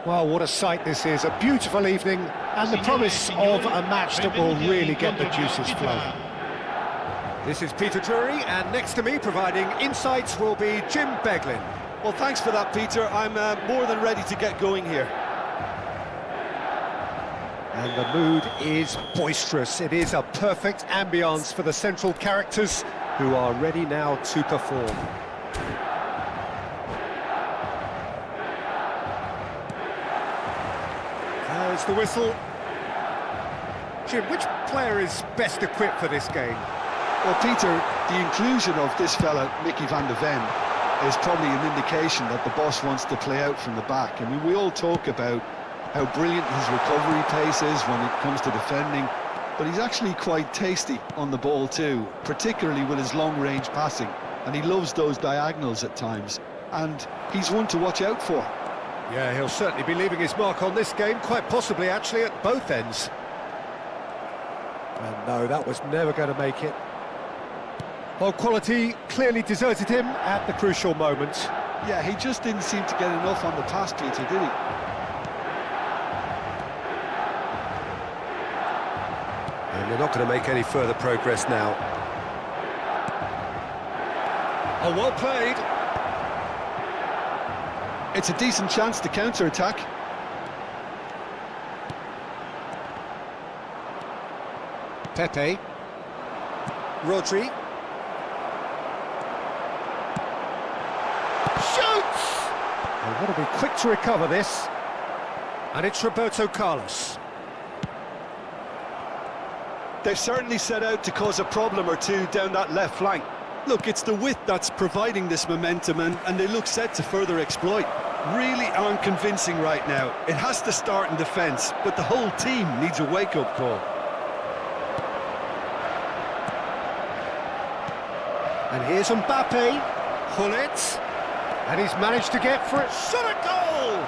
Well, what a sight this is, a beautiful evening and the promise of a match that will really get the juices flowing. This is Peter Drury, and next to me providing insights will be Jim Beglin. Well, thanks for that, Peter. I'm more than ready to get going here. And the mood is boisterous. It is a perfect ambience for the central characters who are ready now to perform. There's the whistle. Jim, which player is best equipped for this game? Well, Peter, the inclusion of this fella, Mickey van de Ven, is probably an indication that the boss wants to play out from the back. I mean, we all talk about how brilliant his recovery pace is when it comes to defending, but he's actually quite tasty on the ball too, particularly with his long-range passing, and he loves those diagonals at times, and he's one to watch out for. Yeah, he'll certainly be leaving his mark on this game, quite possibly actually at both ends. And no, that was never going to make it. Well, quality clearly deserted him at the crucial moment. Yeah, he just didn't seem to get enough on the pass, Peter, did he? And they're not going to make any further progress now. Oh, well played. It's a decent chance to counter-attack. Pepe. Rodri. Shoots! They've got to be quick to recover this. And it's Roberto Carlos. They've certainly set out to cause a problem or two down that left flank. Look, it's the width that's providing this momentum, and they look set to further exploit. Really aren't convincing right now. It has to start in defence, but the whole team needs a wake-up call. And here's Mbappe. Hullet. And he's managed to get for it. Shot at goal!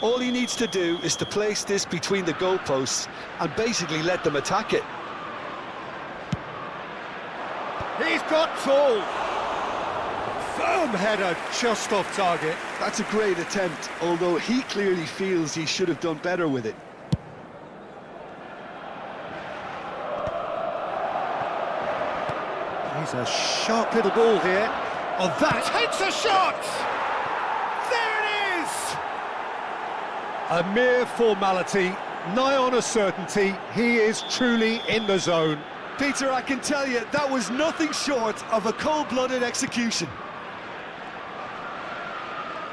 All he needs to do is to place this between the goalposts and basically let them attack it. He's got full. Firm header just off target. That's a great attempt, although he clearly feels he should have done better with it. He's a sharp little ball here. Oh, that takes a shot! There it is! A mere formality, nigh on a certainty. He is truly in the zone. Peter, I can tell you, that was nothing short of a cold-blooded execution.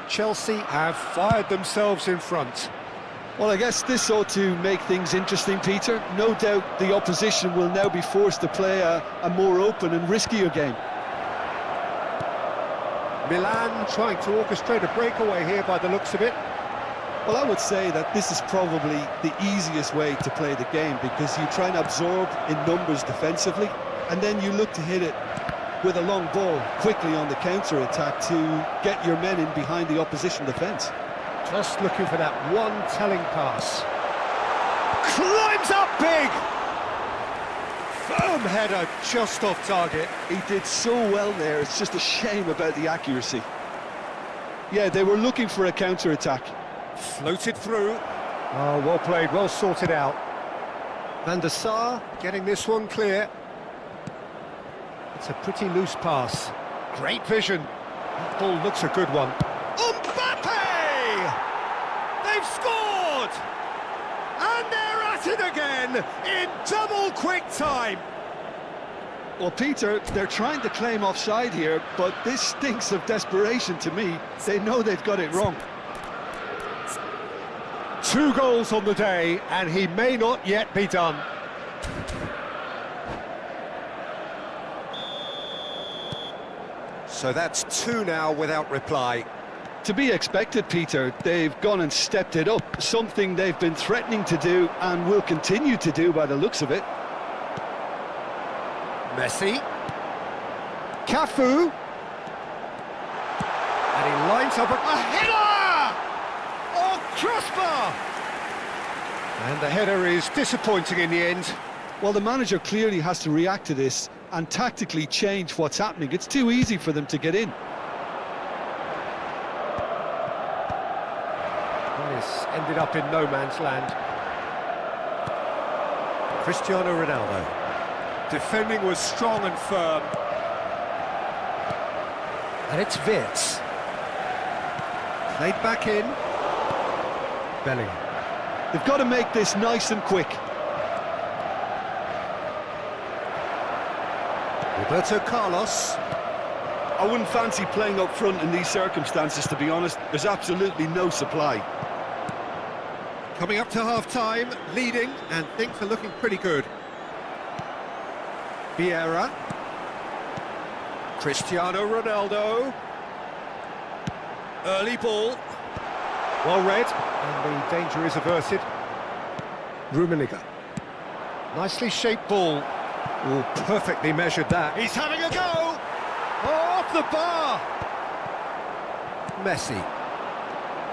Chelsea have fired themselves in front. Well, I guess this ought to make things interesting, Peter. No doubt the opposition will now be forced to play a more open and riskier game. Milan trying to orchestrate a breakaway here by the looks of it. Well, I would say that this is probably the easiest way to play the game, because you try and absorb in numbers defensively, and then you look to hit it with a long ball quickly on the counter-attack to get your men in behind the opposition defence. Just looking for that one telling pass. Climbs up big! Firm header just off target. He did so well there, it's just a shame about the accuracy. Yeah, they were looking for a counter-attack. Floated through. Oh, well played, well sorted out. Van der Sar getting this one clear. It's a pretty loose pass. Great vision. That ball looks a good one. Mbappe! They've scored! And they're at it again in double quick time. Well, Peter, they're trying to claim offside here, but this stinks of desperation to me. They know they've got it wrong. 2 goals on the day, and he may not yet be done. So that's 2 now without reply. To be expected, Peter. They've gone and stepped it up, something they've been threatening to do and will continue to do by the looks of it. Messi. Cafu. And he lines up a header! Oh, crossbar! And the header is disappointing in the end. Well, the manager clearly has to react to this and tactically change what's happening. It's too easy for them to get in. This ended up in no man's land. Cristiano Ronaldo. Defending was strong and firm. And it's Wirtz. Played back in. Bellingham. They've got to make this nice and quick. Roberto Carlos. I wouldn't fancy playing up front in these circumstances, to be honest. There's absolutely no supply. Coming up to half-time, leading, and things are looking pretty good. Vieira. Cristiano Ronaldo. Early ball. Well read, and the danger is averted. Rummenigge. Nicely shaped ball. Oh, perfectly measured that. He's having a go! Oh, off the bar! Messi.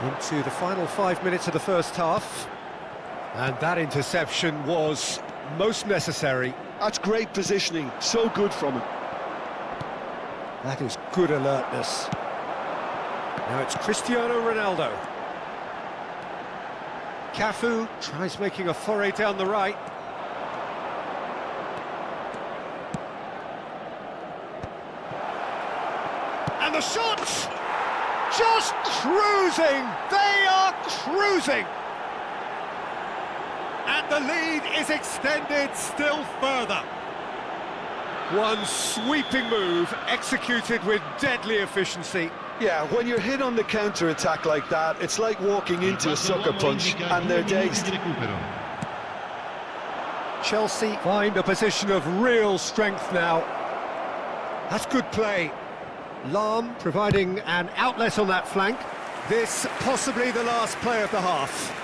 Into the final 5 minutes of the first half. And that interception was most necessary. That's great positioning, so good from him. That is good alertness. Now it's Cristiano Ronaldo. Cafu tries making a foray down the right. And the shot! Just cruising! They are cruising! And the lead is extended still further. One sweeping move, executed with deadly efficiency. Yeah, when you're hit on the counter-attack like that, it's like walking into a sucker punch and they're dazed. Chelsea find a position of real strength now. That's good play. Lahm providing an outlet on that flank. This possibly the last play of the half.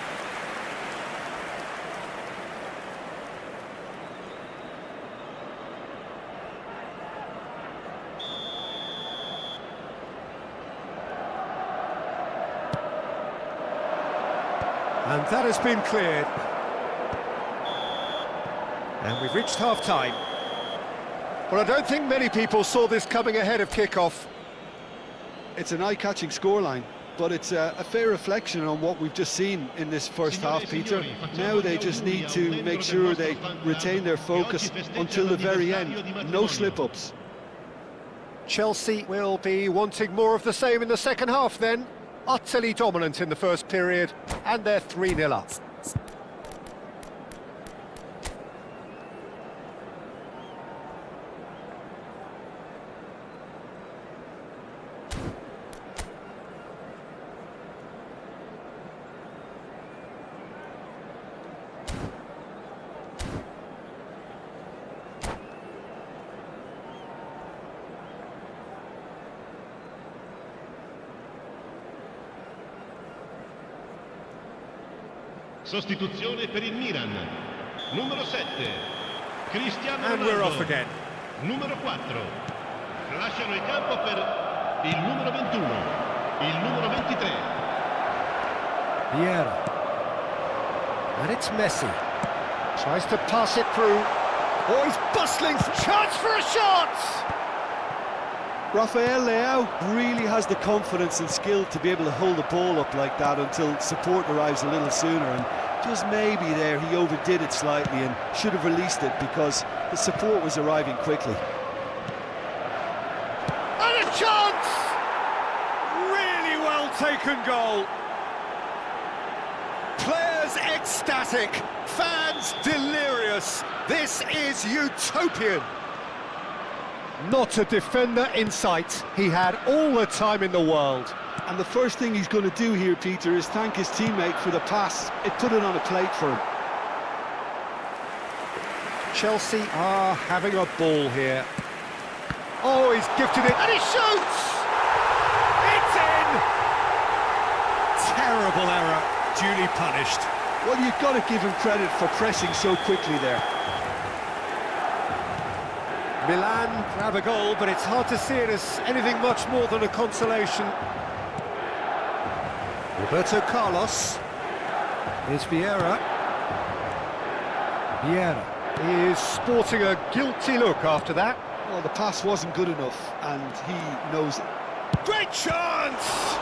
And that has been cleared. And we've reached half-time. Well, I don't think many people saw this coming ahead of kick-off. It's an eye-catching scoreline, but it's a fair reflection on what we've just seen in this first half, Peter. Now they just need to make sure they retain their focus until the very end. No slip-ups. Chelsea will be wanting more of the same in the second half then. Utterly dominant in the first period, and they're 3-0 up. Sostituzione per il Milan. Numero 7, Cristiano Ronaldo. And we're off again. Numero 4, lasciano il campo per il numero 21, il numero 23. Vieira. And it's Messi. Tries to pass it through. Oh, he's bustling. Chance for a shot! Rafael Leao really has the confidence and skill to be able to hold the ball up like that until support arrives a little sooner, and just maybe there he overdid it slightly and should have released it because the support was arriving quickly. And a chance! Really well taken goal. Players ecstatic, fans delirious. This is utopian. Not a defender in sight. He had all the time in the world. And the first thing he's going to do here, Peter, is thank his teammate for the pass. It put it on a plate for him. Chelsea are having a ball here. Oh, he's gifted it, and he shoots! It's in! Terrible error, duly punished. Well, you've got to give him credit for pressing so quickly there. Milan grab a goal, but it's hard to see it as anything much more than a consolation. Roberto Carlos. Here's Vieira. Vieira is sporting a guilty look after that. Well, the pass wasn't good enough, and he knows it. Great chance!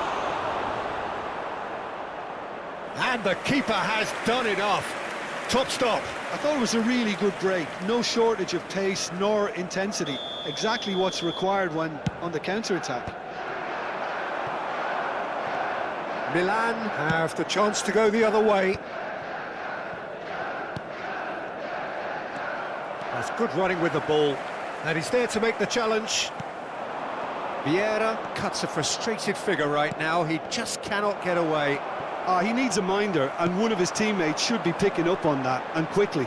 And the keeper has done enough. Top stop. I thought it was a really good break. No shortage of pace nor intensity. Exactly what's required when on the counter-attack. Milan have the chance to go the other way. That's good running with the ball. And he's there to make the challenge. Vieira cuts a frustrated figure right now. He just cannot get away. He needs a minder, and one of his teammates should be picking up on that, and quickly.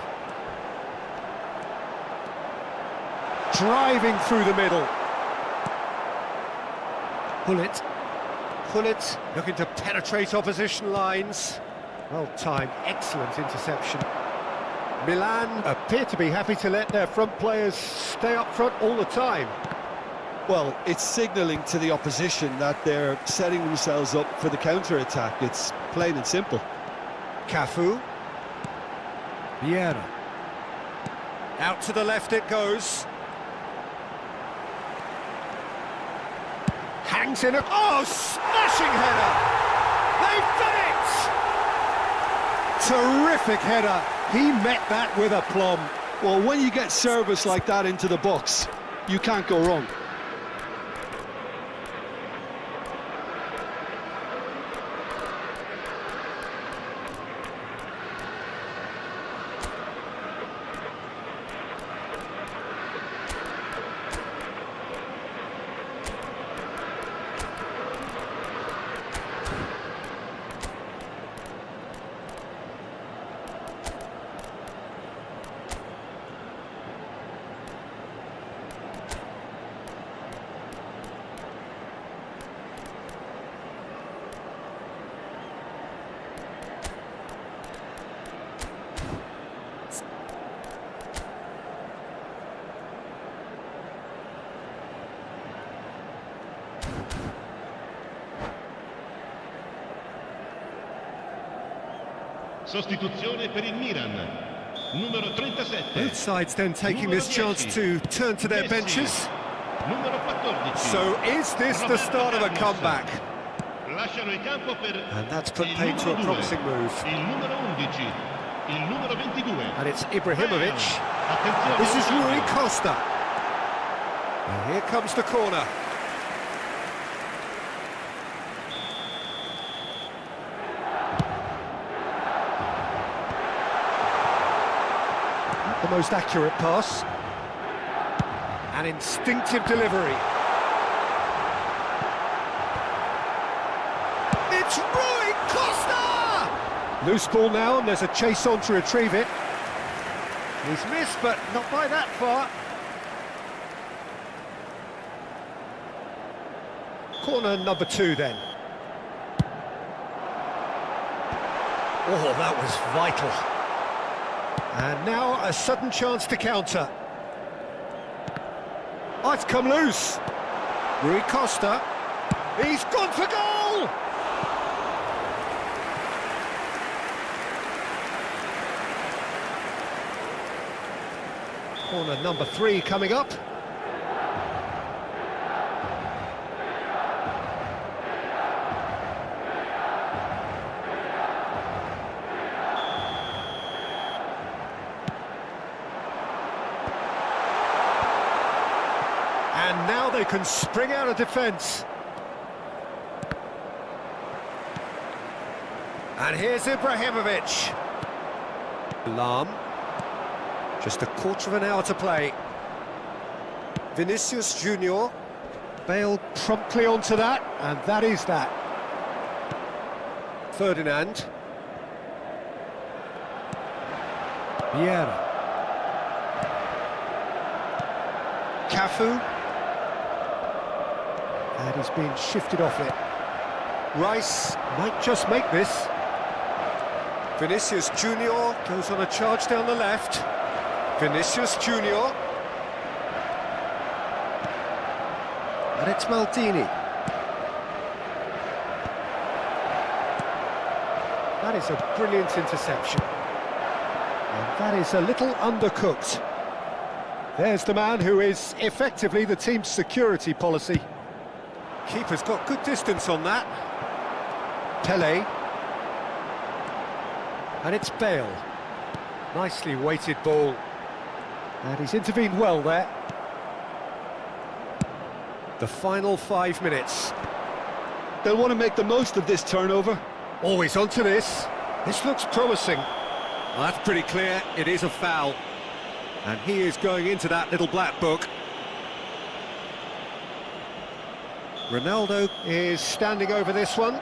Driving through the middle. Pullet, looking to penetrate opposition lines. Well timed, excellent interception. Milan appear to be happy to let their front players stay up front all the time. Well, it's signalling to the opposition that they're setting themselves up for the counter-attack. It's plain and simple. Cafu. Vieira. Out to the left it goes. Bangs in a... Oh, smashing header! They've done it! Terrific header. He met that with aplomb. Well, when you get service like that into the box, you can't go wrong. Sostituzione per il Milan, numero 37. Both sides then taking this chance to turn to their benches. Numero 14. So is this the start of a comeback? Lasciano il campo per And that's put paid to a promising move. il numero 11, il numero 22. And it's Ibrahimovic. Attenzione. This is Rui Costa. And here comes the corner. The most accurate pass. An instinctive delivery. It's Rui Costa! Loose ball now, and there's a chase on to retrieve it. He's missed, but not by that far. Corner number 2 then. Oh, that was vital. And now a sudden chance to counter. Oh, it's come loose. Rui Costa. He's gone for goal! Corner number 3 coming up. And now they can spring out of defence. And here's Ibrahimovic. Lam. Just a quarter of an hour to play. Vinicius Junior. Bale promptly onto that, and that is that. Ferdinand. Vieira. Cafu. And he's been shifted off it. Rice might just make this. Vinicius Junior goes on a charge down the left. Vinicius Junior. And it's Maldini. That is a brilliant interception. And that is a little undercooked. There's the man who is effectively the team's security policy. Keeper's got good distance on that. Pele. And it's Bale. Nicely weighted ball. And he's intervened well there. The final 5 minutes. They'll want to make the most of this turnover. Always onto this. This looks promising. Well, that's pretty clear. It is a foul. And he is going into that little black book. Ronaldo is standing over this one.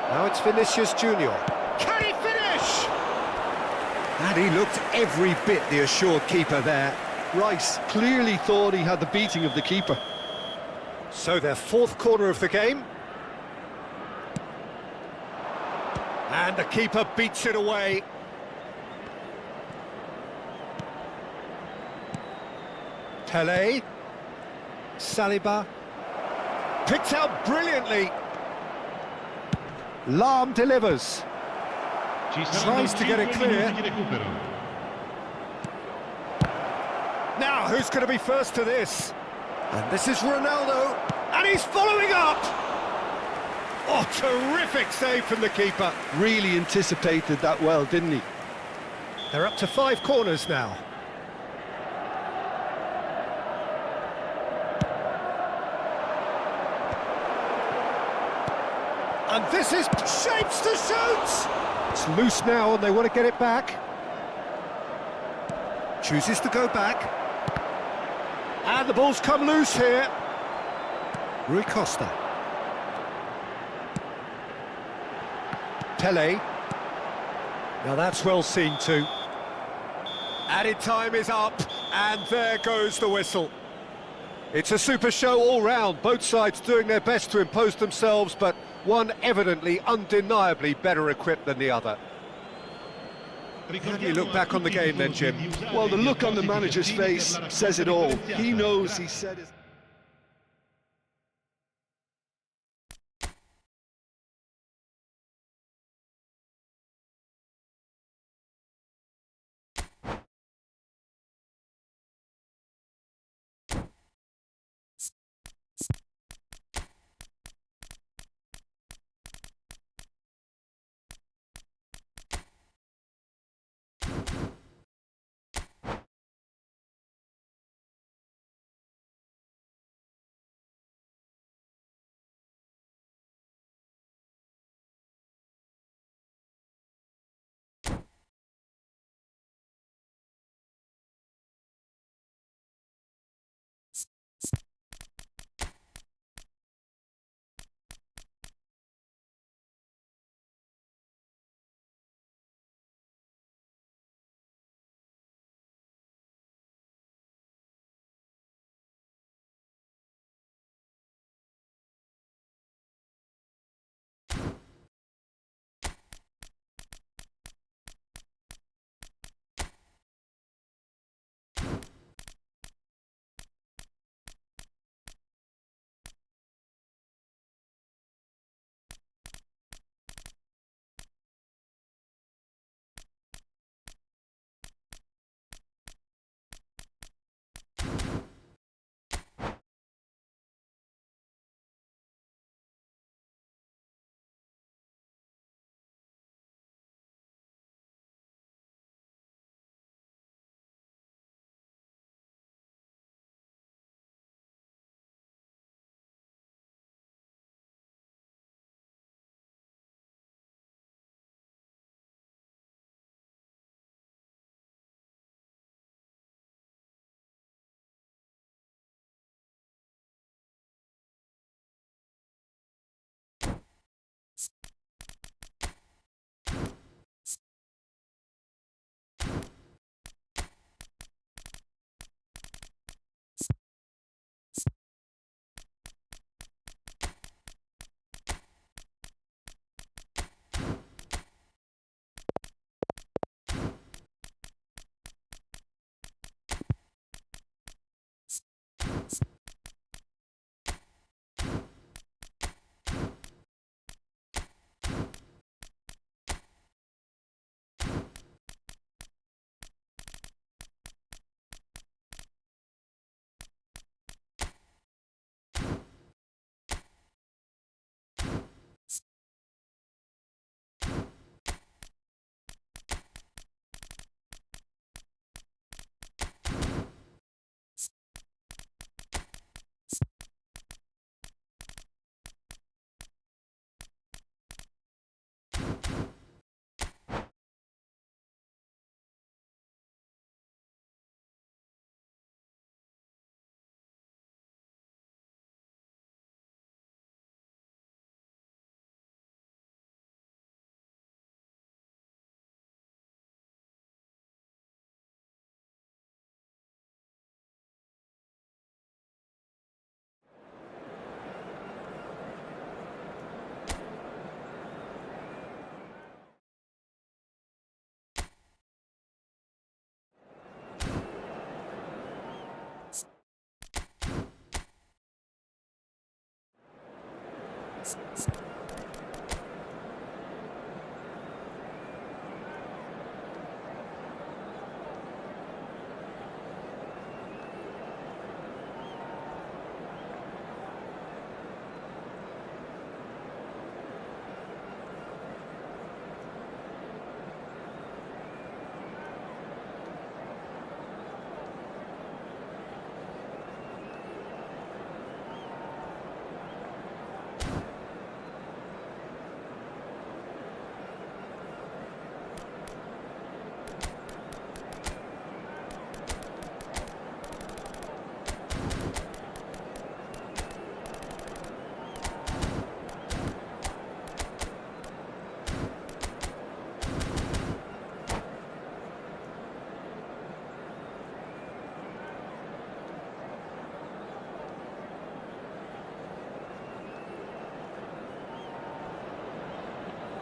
Now it's Vinicius Junior. Can he finish? And he looked every bit the assured keeper there. Rice clearly thought he had the beating of the keeper. So their 4th corner of the game. And the keeper beats it away. Pele. Saliba. Picked out brilliantly. Lam delivers. Tries to get it clear. Now, who's going to be first to this? And this is Ronaldo, and he's following up! Oh, terrific save from the keeper. Really anticipated that well, didn't he? They're up to 5 corners now. And this is shapes to shoot! It's loose now and they want to get it back. Chooses to go back. And the ball's come loose here. Rui Costa. Pele. Now that's well seen too. Added time is up, and there goes the whistle. It's a super show all round, both sides doing their best to impose themselves, but one evidently, undeniably better equipped than the other. How do you look back on the game then, Jim? Well, the look on the manager's face says it all. He knows he said his...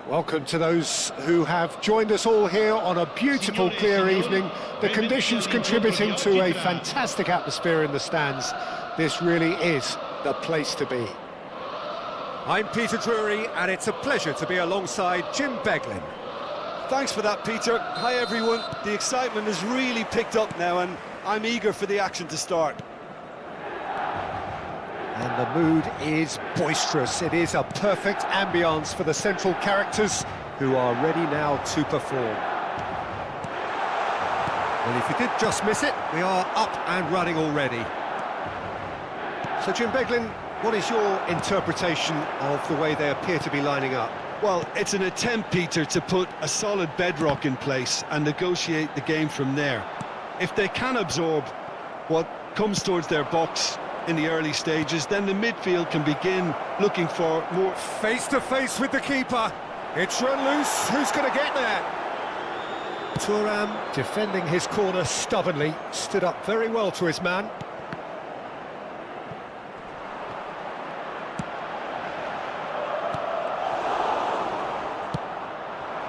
Welcome to those who have joined us all here on a beautiful, clear evening. The conditions contributing to a fantastic atmosphere in the stands. This really is the place to be. I'm Peter Drury, and it's a pleasure to be alongside Jim Beglin. Thanks for that, Peter. Hi, everyone. The excitement has really picked up now, and I'm eager for the action to start. And the mood is boisterous. It is a perfect ambience for the central characters who are ready now to perform. Well, if you did just miss it, we are up and running already. So, Jim Beglin, what is your interpretation of the way they appear to be lining up? Well, it's an attempt, Peter, to put a solid bedrock in place and negotiate the game from there. If they can absorb what comes towards their box in the early stages, then the midfield can begin looking for more. Face-to-face with the keeper. It's run loose. Who's going to get there? Thuram, defending his corner stubbornly, stood up very well to his man.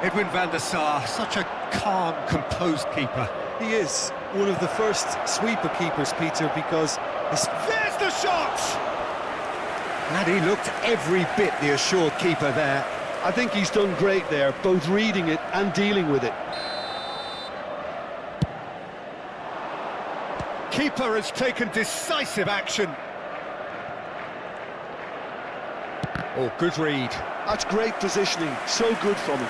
Edwin van der Sar, such a calm, composed keeper. He is one of the first sweeper keepers, Peter, because there's the shot! And he looked every bit the assured keeper there. I think he's done great there, both reading it and dealing with it. Keeper has taken decisive action. Oh, good read. That's great positioning, so good from him.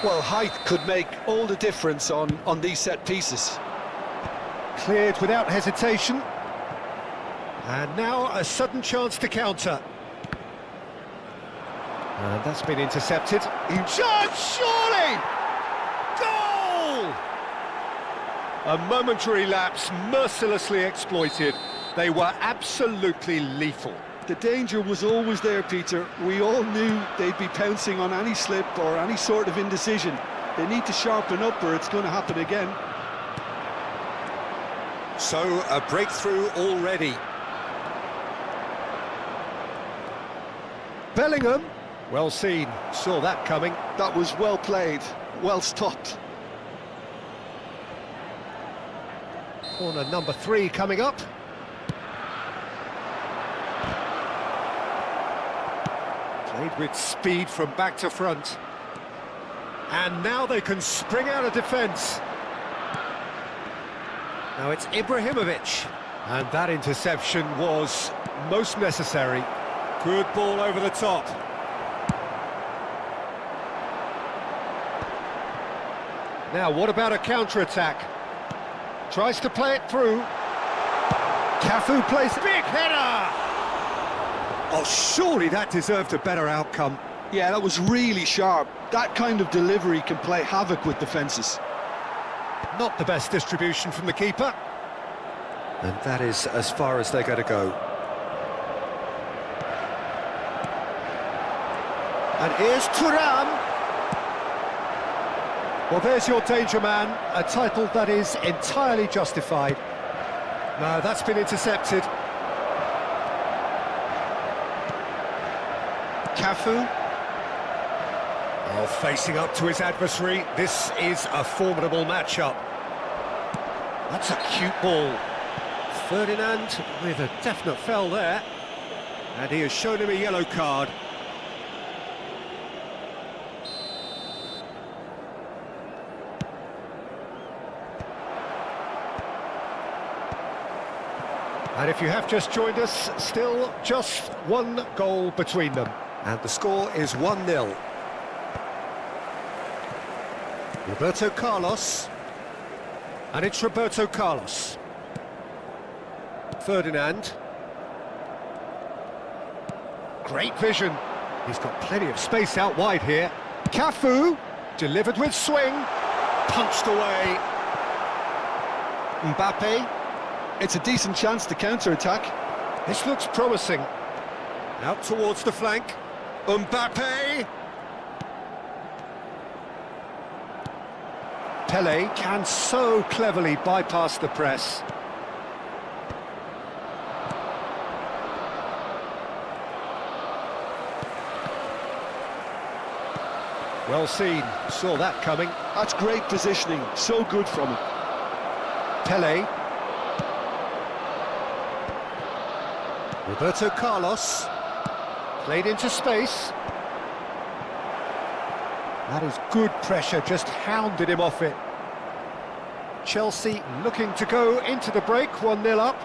Well, height could make all the difference on these set pieces. Cleared without hesitation. And now a sudden chance to counter. And that's been intercepted. Chance, surely! Goal! A momentary lapse, mercilessly exploited. They were absolutely lethal. The danger was always there, Peter. We all knew they'd be pouncing on any slip or any sort of indecision. They need to sharpen up or it's going to happen again. So, a breakthrough already. Bellingham, well seen, saw that coming. That was well played, well stopped. Corner number 3 coming up. Played with speed from back to front. And now they can spring out of defence. Now it's Ibrahimovic. And that interception was most necessary. Good ball over the top. Now, what about a counter-attack? Tries to play it through. Cafu plays big header! Oh, surely that deserved a better outcome. Yeah, that was really sharp. That kind of delivery can play havoc with defences. Not the best distribution from the keeper. And that is as far as they're going to go. And here's Thuram. Well, there's your danger man, a title that is entirely justified. No, that's been intercepted. Cafu. Oh, facing up to his adversary. This is a formidable matchup. That's a cute ball. Ferdinand with a definite foul there. And he has shown him a yellow card. And if you have just joined us, still just one goal between them. And the score is 1-0. Roberto Carlos. And it's Roberto Carlos. Ferdinand. Great vision. He's got plenty of space out wide here. Cafu, delivered with swing. Punched away. Mbappe. It's a decent chance to counter-attack. This looks promising. Out towards the flank. Mbappe! Pele can so cleverly bypass the press. Well seen, saw that coming. That's great positioning, so good from him. Pele. Roberto Carlos. Played into space. That is good pressure, just hounded him off it. Chelsea looking to go into the break, 1-0 up.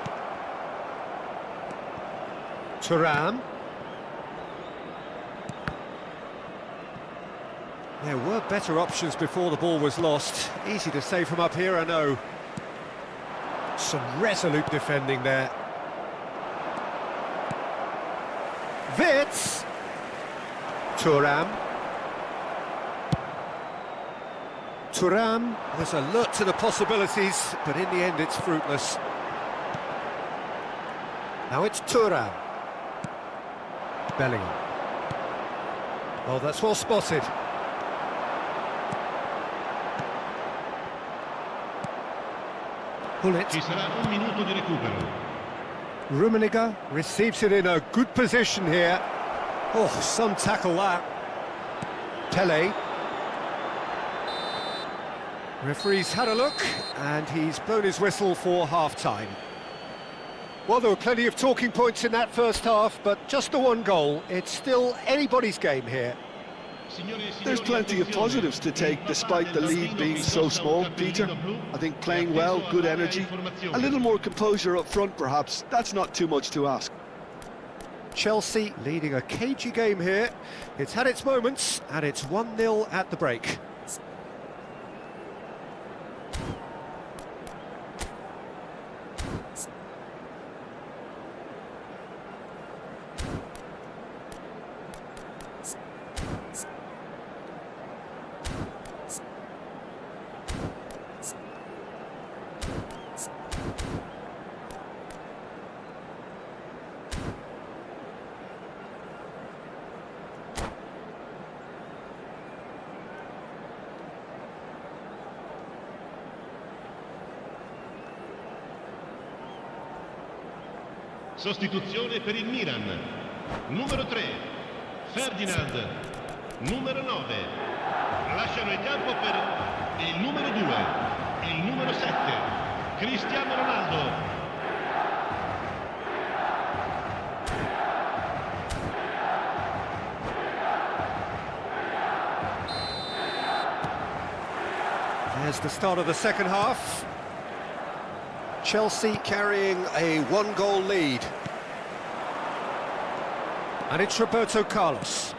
Thuram. There were better options before the ball was lost. Easy to save from up here, I know. Some resolute defending there. Wits. Thuram. Thuram was alert to the possibilities, but in the end it's fruitless. Now it's Thuram. Bellingham. Oh, that's well spotted. Bullet. Ci sarà un minuto di recupero. Rummenigge receives it in a good position here. Oh, some tackle that. Pele. Referee's had a look, and he's blown his whistle for half-time. Well, there were plenty of talking points in that first half, but just the one goal. It's still anybody's game here. There's plenty of positives to take despite the lead being so small, Peter. I think playing well, good energy, a little more composure up front perhaps, that's not too much to ask. Chelsea leading a cagey game here. It's had its moments, and it's 1-0 at the break. Sostituzione per il Milan. Numero 3, Ferdinand. Numero 9. Lasciano il campo per il numero 2, il numero 7, Cristiano Ronaldo. There's the start of the second half. Chelsea carrying a one-goal lead. And it's Roberto Carlos.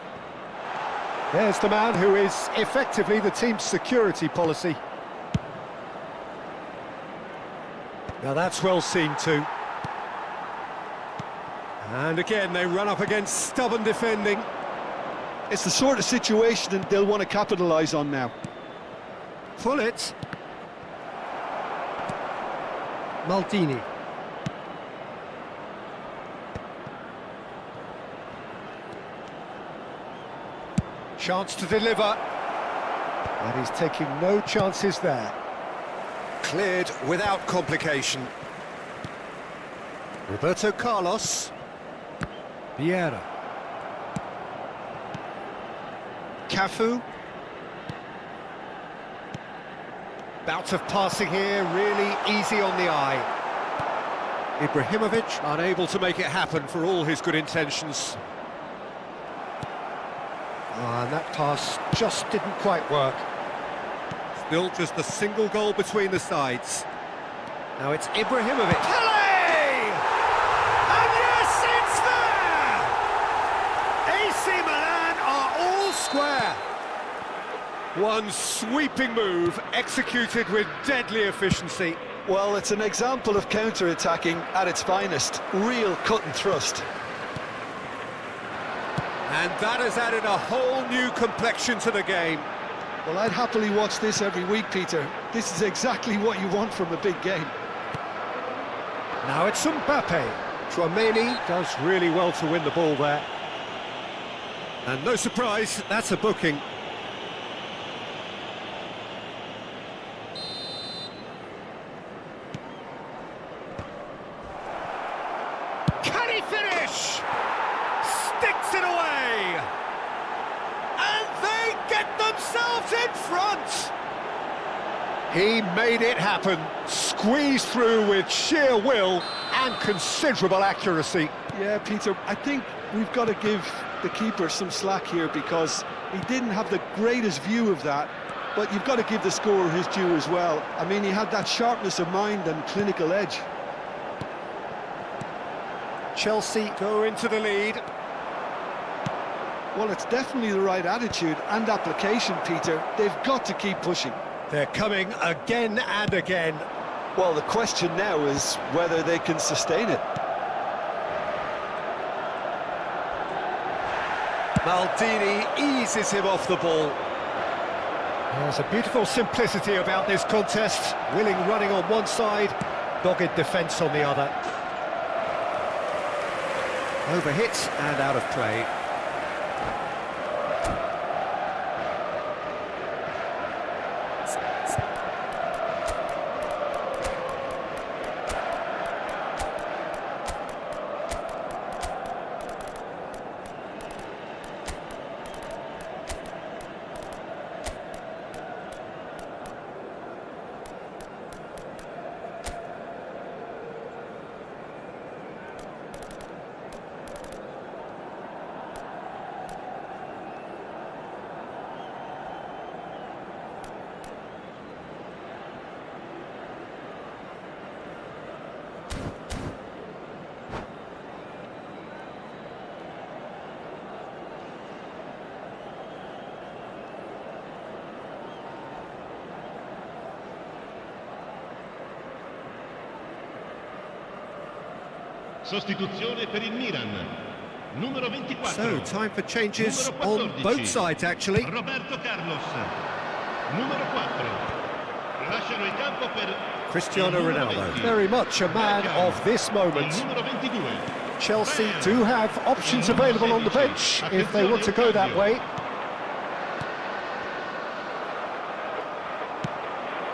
There's the man who is effectively the team's security policy. Now that's well seen too. And again they run up against stubborn defending. It's the sort of situation they'll want to capitalise on now. Pull it. Maldini. Chance to deliver. And he's taking no chances there. Cleared without complication. Roberto Carlos. Vieira. Cafu. Bout of passing here, really easy on the eye. Ibrahimovic unable to make it happen for all his good intentions. And that pass just didn't quite work. Still just a single goal between the sides. Now it's Ibrahimovic. Pele! And yes, it's there! AC Milan are all square. One sweeping move, executed with deadly efficiency. Well, it's an example of counter-attacking at its finest. Real cut and thrust. And that has added a whole new complexion to the game. Well, I'd happily watch this every week, Peter. This is exactly what you want from a big game. Now it's Mbappe. Tchouaméni does really well to win the ball there. And no surprise, that's a booking. Can he finish? Sticks it away! And they get themselves He made it happen, squeezed through with sheer will and considerable accuracy. Yeah, Peter, I think we've got to give the keeper some slack here because he didn't have the greatest view of that, but you've got to give the scorer his due as well. I mean, he had that sharpness of mind and clinical edge. Chelsea go into the lead. Well, it's definitely the right attitude and application, Peter. They've got to keep pushing. They're coming again and again. Well, the question now is whether they can sustain it. Maldini eases him off the ball. There's a beautiful simplicity about this contest. Willing running on one side, dogged defence on the other. Overhit and out of play. Sostituzione per il Milan. Numero 24. So, time for changes Numero 14. on both sides, actually. Roberto Carlos. Numero 4. Lasciano il campo per Cristiano il numero Ronaldo, 20. very much a man Beckham. of this moment. Il numero 22. Chelsea do have options available on the bench if they want to go that way.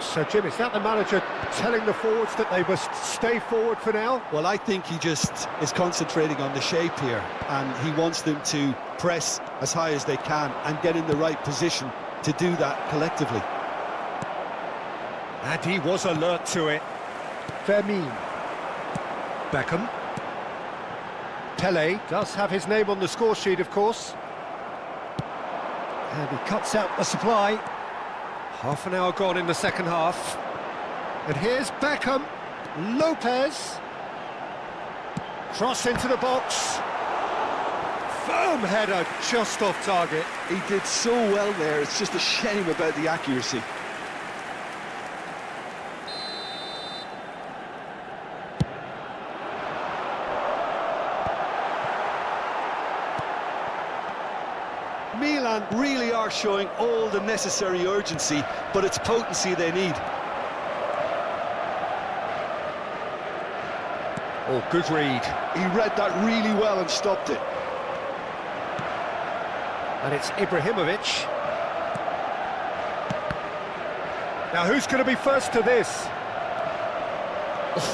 So, Jim, is that the manager telling the forwards that they must stay forward for now? Well, I think he just is concentrating on the shape here, and he wants them to press as high as they can and get in the right position to do that collectively. And he was alert to it. Firmino. Beckham. Pele does have his name on the score sheet, of course. And he cuts out the supply. Half an hour gone in the second half. And here's Beckham. Lopez. Cross into the box. Firm header just off target. He did so well there, it's just a shame about the accuracy. Milan really are showing all the necessary urgency, but it's potency they need. Oh, good read. He read that really well and stopped it. And it's Ibrahimovic. Now, who's going to be first to this?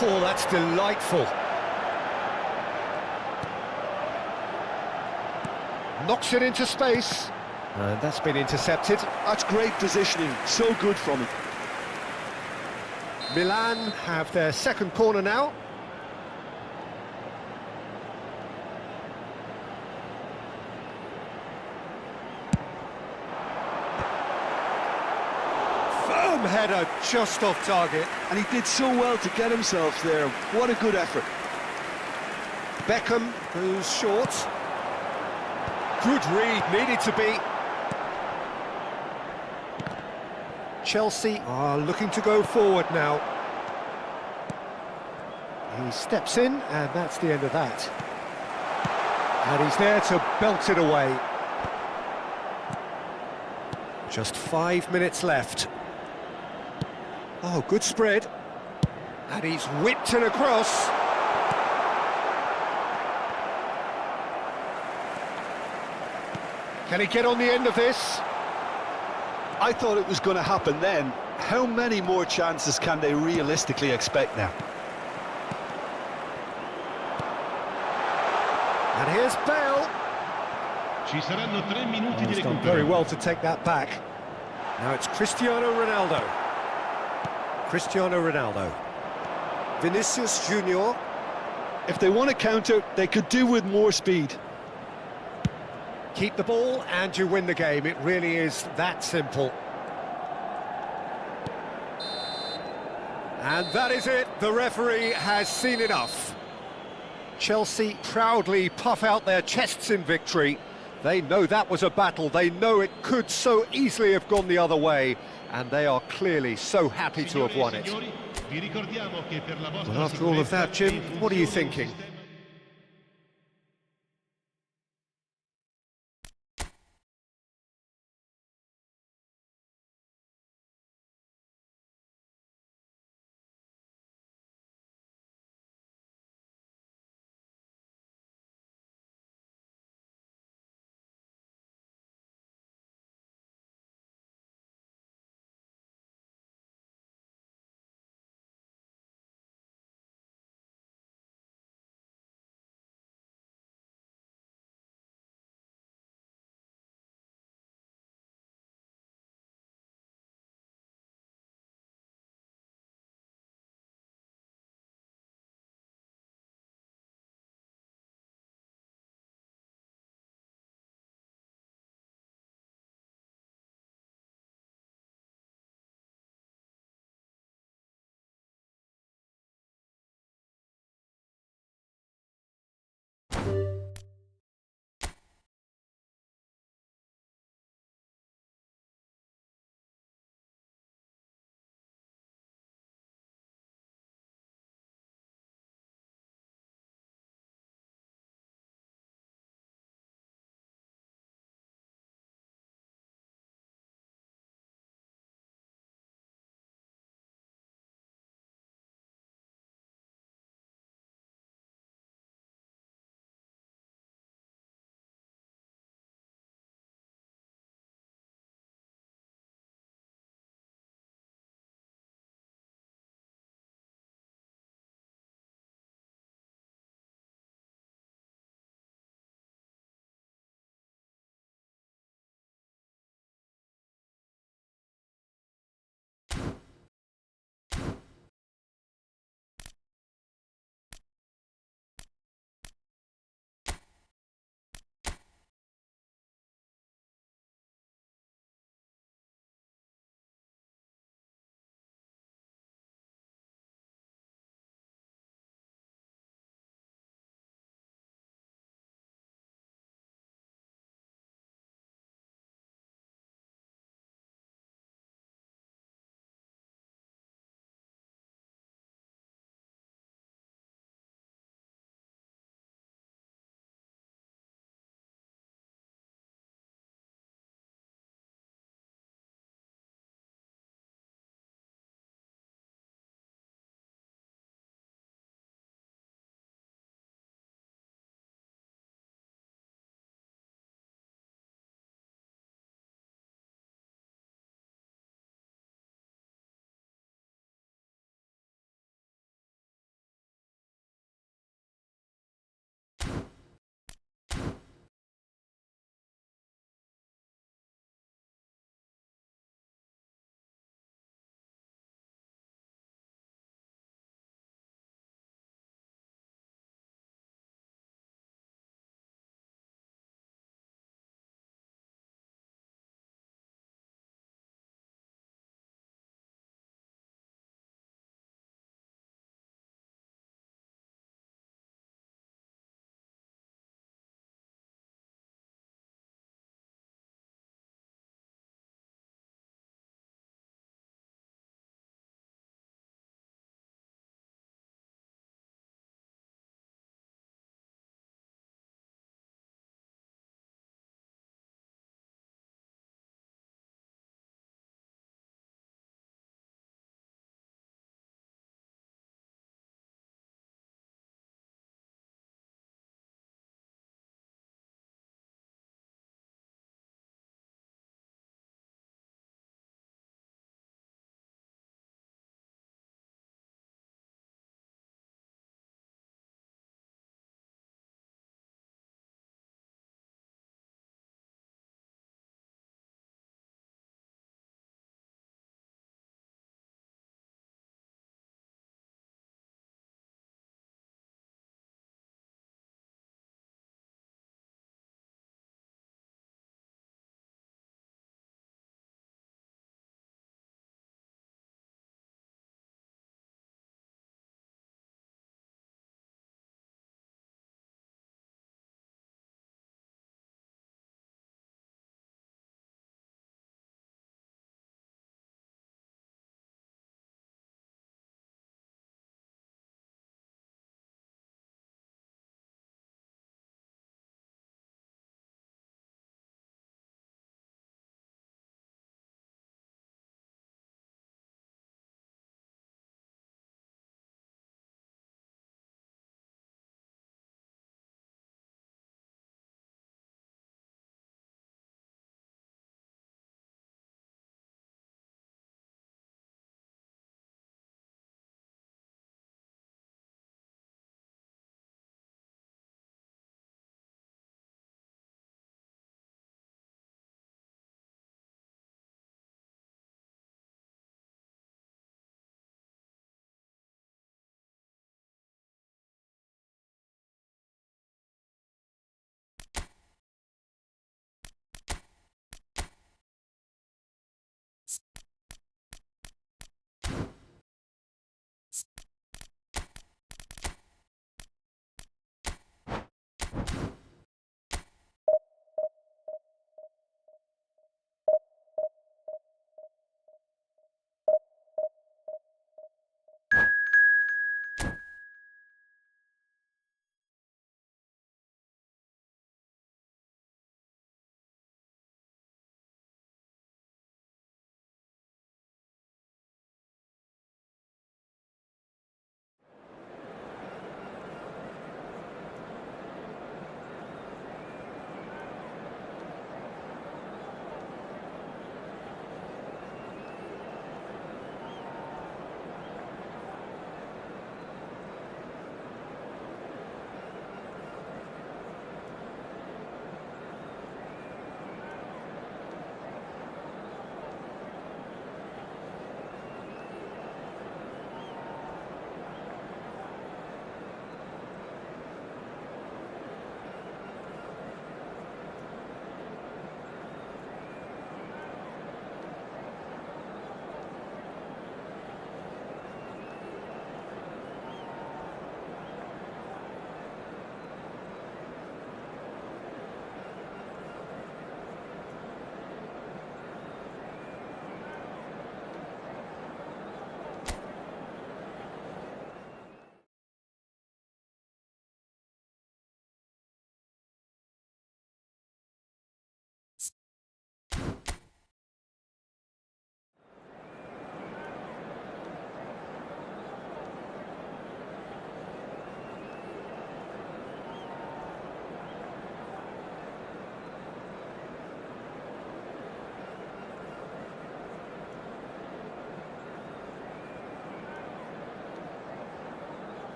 Oh, that's delightful. Knocks it into space. And that's been intercepted. That's great positioning, so good from him. Milan have their second corner now. Firm header just off target. And he did so well to get himself there. What a good effort. Beckham, who's short. Good read, needed to be. Chelsea are looking to go forward now. He steps in, and that's the end of that. And he's there to belt it away. Just 5 minutes left. Oh, good spread. And he's whipped it across. Can he get on the end of this? I thought it was going to happen then. How many more chances can they realistically expect now? And here's Bale. Ci saranno 3 minuti di He's done recupero. very well to take that back. Now it's Cristiano Ronaldo. Cristiano Ronaldo. Vinicius Junior. If they want to counter, they could do with more speed. Keep the ball and you win the game. It really is that simple. And that is it. The referee has seen enough. Chelsea proudly puff out their chests in victory. They know that was a battle. They know it could so easily have gone the other way. And they are clearly so happy to have won it. Well, after all of that, Jim, what are you thinking?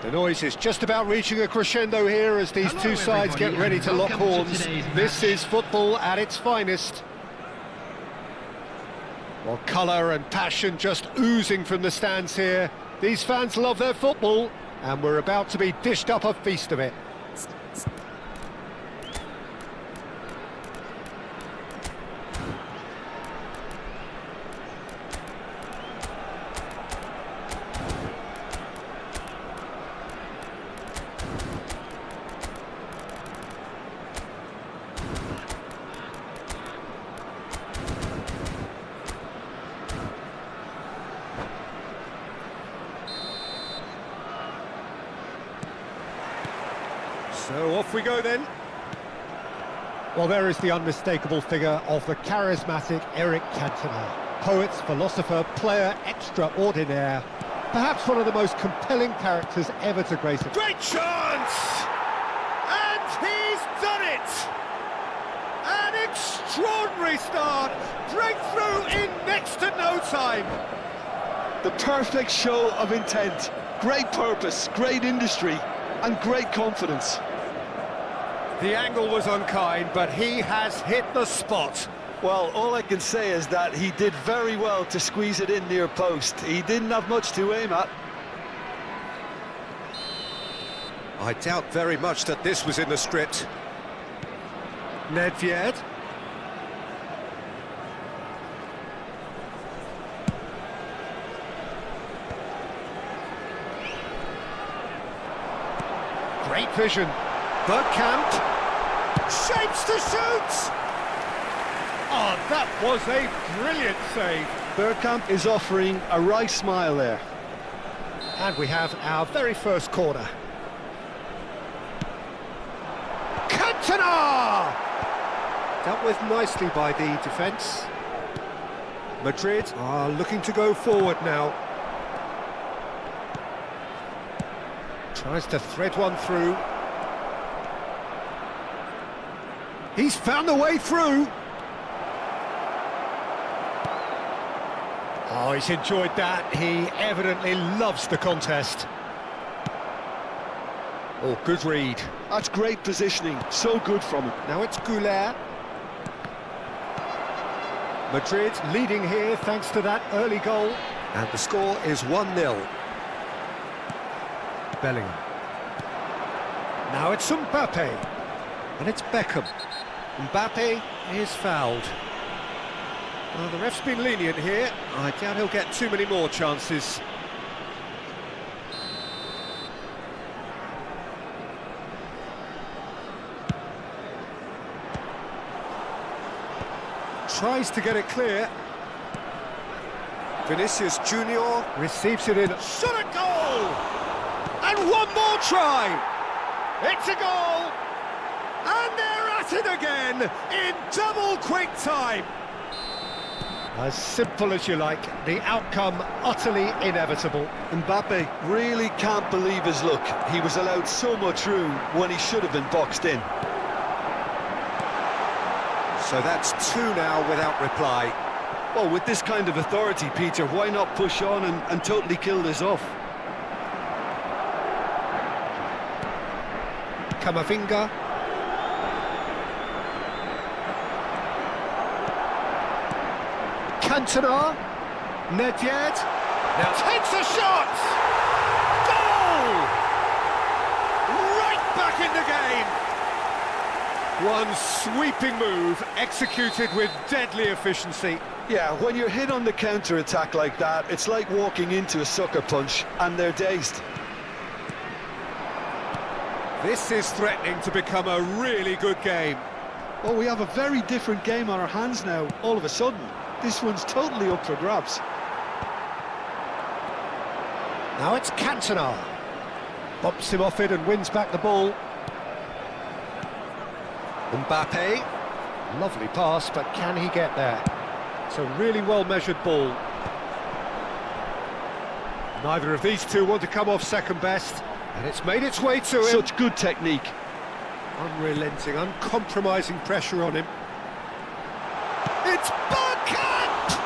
The noise is just about reaching a crescendo here as these two sides get ready to lock horns. This is football at its finest. Well, colour and passion just oozing from the stands here. These fans love their football, and we're about to be dished up a feast of it. So off we go then. Well, there is the unmistakable figure of the charismatic Eric Cantona. Poet, philosopher, player extraordinaire. Perhaps one of the most compelling characters ever to grace it. Great chance! And he's done it! An extraordinary start. Breakthrough in next to no time. The perfect show of intent. Great purpose, great industry, and great confidence. The angle was unkind, but he has hit the spot. Well, all I can say is that he did very well to squeeze it in near post. He didn't have much to aim at. I doubt very much that this was in the script. Nedved. Great vision. Bergkamp. Shapes to shoot! Oh, that was a brilliant save. Bergkamp is offering a right smile there. And we have our very first corner. Cantona! Dealt with nicely by the defence. Madrid are looking to go forward now. Tries to thread one through. He's found the way through. Oh, he's enjoyed that. He evidently loves the contest. Oh, good read. That's great positioning. So good from him. Now it's Goulet. Madrid leading here thanks to that early goal. And the score is 1-0. Bellingham. Now it's Mbappe. And it's Beckham. Mbappe is fouled. Well, the ref's been lenient here. I doubt he'll get too many more chances. Tries to get it clear. Vinicius Junior receives it in. Shot a goal! And one more try! It's a goal! And they're at it again in double quick time. As simple as you like, the outcome utterly inevitable. Mbappe really can't believe his luck. He was allowed so much room when he should have been boxed in. So that's two now without reply. Well, with this kind of authority, Peter, why not push on and totally kill this off? Camavinga. Cantona. Nedved. Now takes a shot! Goal! Right back in the game! One sweeping move, executed with deadly efficiency. Yeah, when you're hit on the counter-attack like that, it's like walking into a sucker punch, and they're dazed. This is threatening to become a really good game. Well, we have a very different game on our hands now, all of a sudden. This one's totally up for grabs. Now it's Cantona. Bumps him off it and wins back the ball. Mbappe. Lovely pass, but can he get there? It's a really well-measured ball. Neither of these two want to come off second best, and it's made its way to him. Such good technique. Unrelenting, uncompromising pressure on him. It's Bergkamp!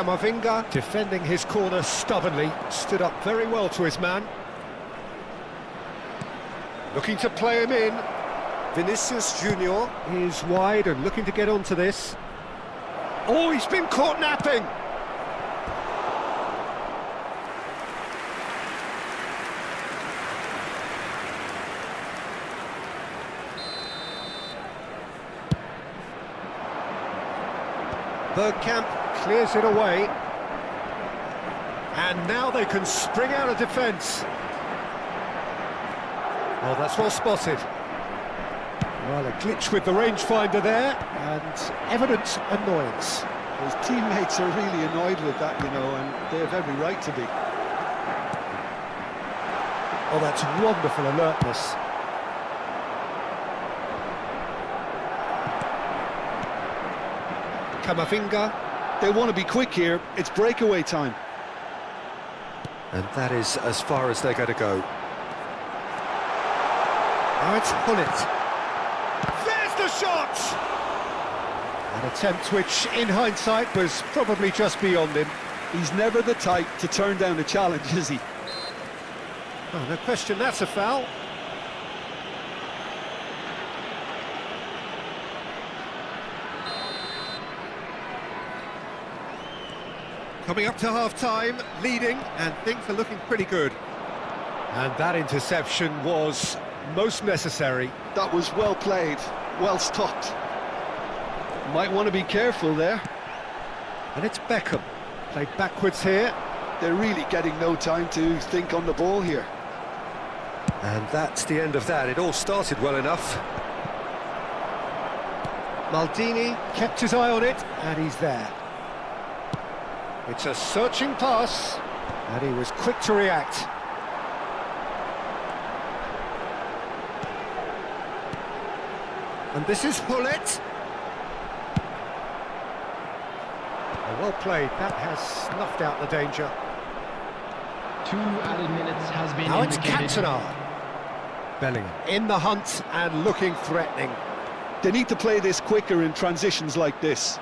Camavinga, defending his corner stubbornly, stood up very well to his man. Looking to play him in. Vinicius Junior is wide and looking to get onto this. Oh, he's been caught napping! Bergkamp clears it away. And now they can spring out of defence. Oh, that's well spotted. Well, a glitch with the rangefinder there, and evident annoyance. His teammates are really annoyed with that, you know, and they have every right to be. Oh, that's wonderful alertness. Camavinga. They want to be quick here, it's breakaway time. And that is as far as they're going to go. Now it's Hullet. There's the shot! An attempt which, in hindsight, was probably just beyond him. He's never the type to turn down a challenge, is he? Oh, no question, that's a foul. Coming up to half-time, leading, and things are looking pretty good. And that interception was most necessary. That was well played, well stopped. Might want to be careful there. And it's Beckham. Played backwards here. They're really getting no time to think on the ball here. And that's the end of that. It all started well enough. Maldini kept his eye on it, and he's there. It's a searching pass, and he was quick to react. And this is Hullet. Well played, that has snuffed out the danger. 2 added minutes has been Now it's indicated. Cantona. Bellingham in the hunt and looking threatening. They need to play this quicker in transitions like this.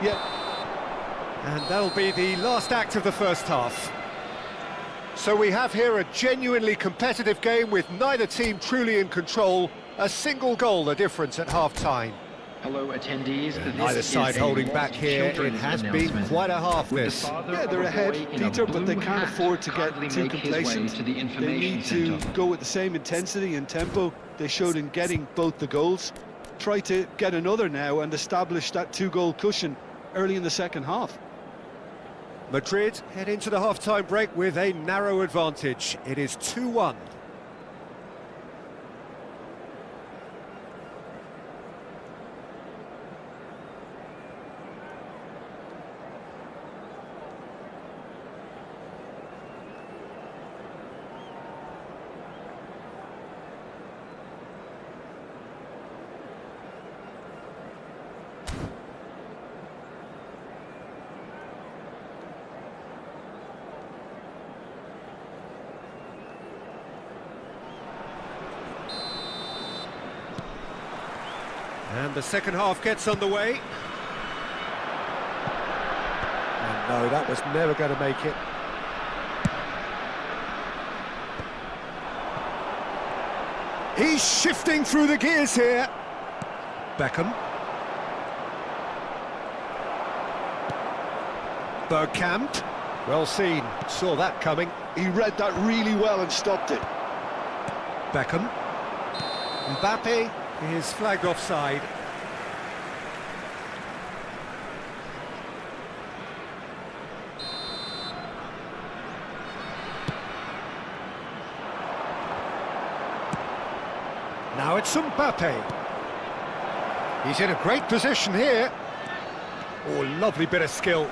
Yep. And that'll be the last act of the first half. So we have here a genuinely competitive game with neither team truly in control. A single goal the difference at half-time. Hello attendees. Neither side holding back here. It has been quite a half this. Yeah, they're ahead, Peter, but they can't afford to get too complacent. They need to go with the same intensity and tempo they showed in getting both the goals. Try to get another now and establish that 2-goal cushion early in the second half. Madrid head into the half-time break with a narrow advantage. It is 2-1. And the second half gets underway. And no, that was never going to make it. He's shifting through the gears here. Beckham. Bergkamp. Well seen, saw that coming. He read that really well and stopped it. Beckham. Mbappe is flagged offside. Now it's Mbappe. He's in a great position here. Oh, lovely bit of skill.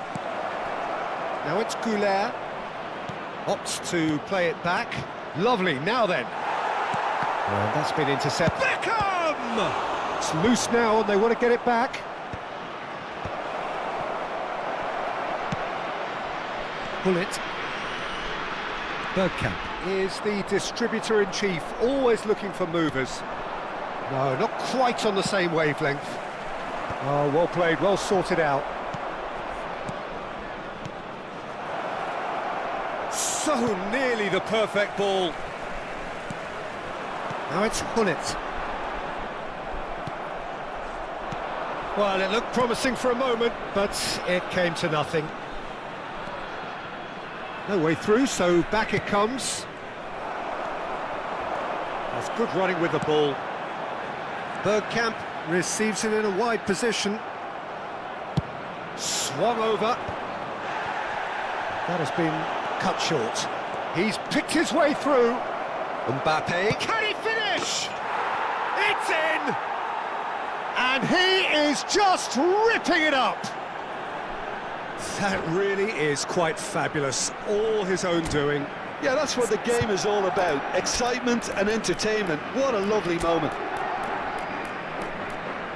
Now it's Goulet. Opts to play it back. Lovely, now then. And that's been intercepted. Beckham! It's loose now and they want to get it back. Hullet. Bergkamp is the distributor-in-chief, always looking for movers. No, not quite on the same wavelength. Oh, well played, well sorted out. So nearly the perfect ball. Now it's Hunnet. Well, it looked promising for a moment, but it came to nothing. No way through, so back it comes. That's good running with the ball. Bergkamp receives it in a wide position. Swung over. That has been cut short. He's picked his way through. Mbappe, can he finish? It's in! And he is just ripping it up! That really is quite fabulous, all his own doing. Yeah, that's what the game is all about. Excitement and entertainment. What a lovely moment.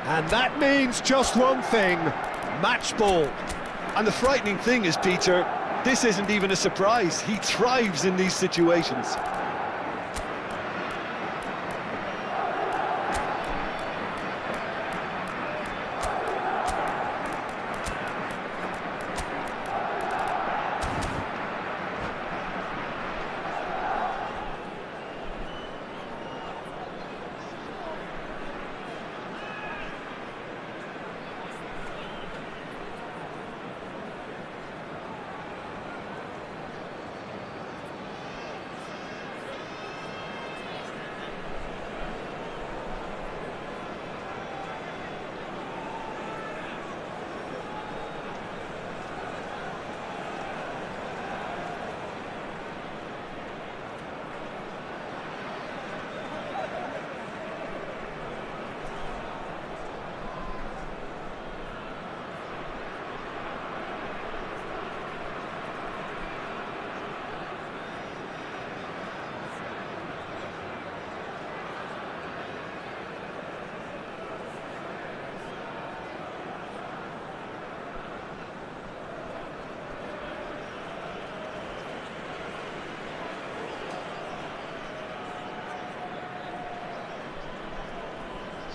And that means just one thing, match ball. And the frightening thing is, Peter, this isn't even a surprise. He thrives in these situations.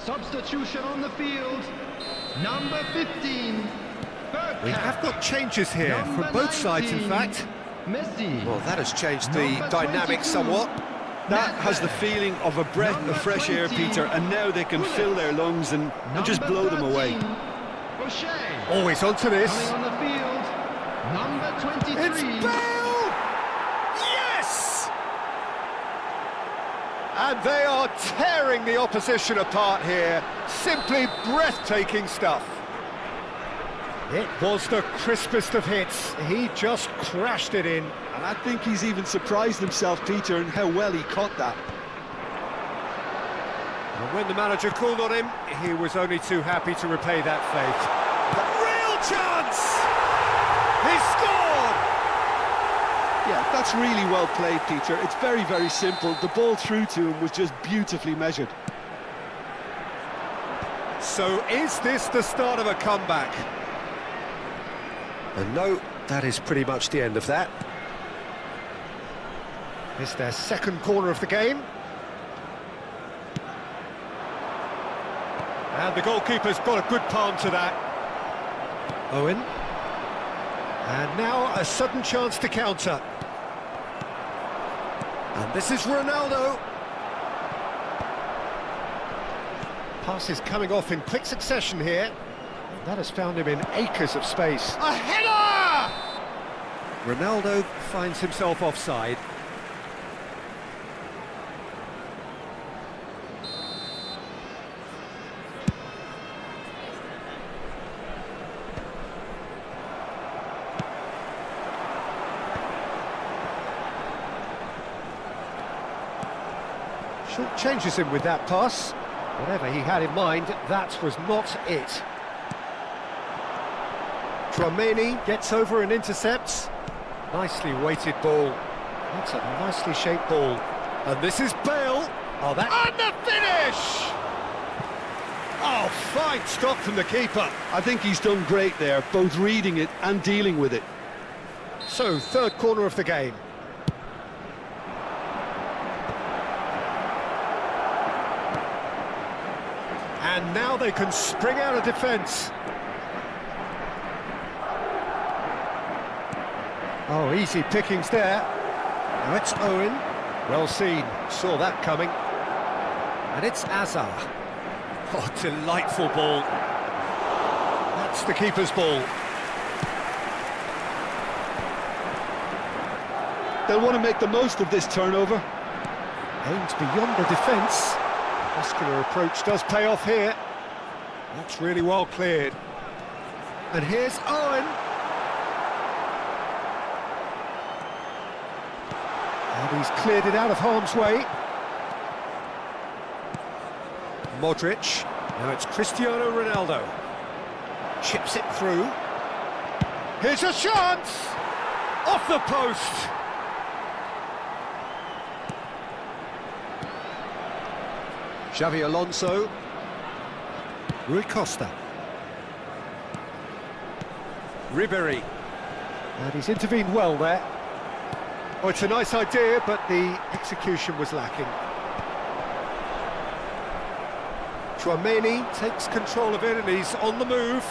Substitution on the field, number 15. We have got changes here Number from both sides, in 19, fact. Messi. Well, that has changed the Number dynamic 22, somewhat. That has the feeling of a breath Number of fresh air, 20, Peter, and now they can Hunnet. fill their lungs and just Number blow them away. 13, O'Shea. Always onto this. Coming on the field, number 23. It's Bale! Yes! And they are tearing the opposition apart here. Simply breathtaking stuff. It was the crispest of hits. He just crashed it in. And I think he's even surprised himself, Peter, in how well he caught that. And when the manager called on him, he was only too happy to repay that fate. Real chance! He scored! Yeah, that's really well played, Peter. It's very, very simple. The ball through to him was just beautifully measured. So is this the start of a comeback? And no, that is pretty much the end of that. It's their second corner of the game. And the goalkeeper's got a good palm to that. Owen. And now a sudden chance to counter. And this is Ronaldo. Pass is coming off in quick succession here. That has found him in acres of space. A header! Ronaldo finds himself offside. Short changes him with that pass. Whatever he had in mind, that was not it. Tromeni gets over and intercepts. Nicely weighted ball. That's a nicely shaped ball. And this is Bale. Oh, that... And the finish! Oh, fine stop from the keeper. I think he's done great there, both reading it and dealing with it. So, third corner of the game. And now they can spring out of defence. Oh, easy pickings there. Now it's Owen. Well seen, saw that coming. And it's Azar. Oh, delightful ball. That's the keeper's ball. They'll want to make the most of this turnover. Aimed beyond the defence. Muscular approach does pay off here. That's really well cleared. And here's Owen. And he's cleared it out of harm's way. Modric. Now it's Cristiano Ronaldo. Chips it through. Here's a chance! Off the post! Xavi Alonso. Rui Costa. Ribéry. And he's intervened well there. Oh, it's a nice idea, but the execution was lacking. Chouameni takes control of it and he's on the move.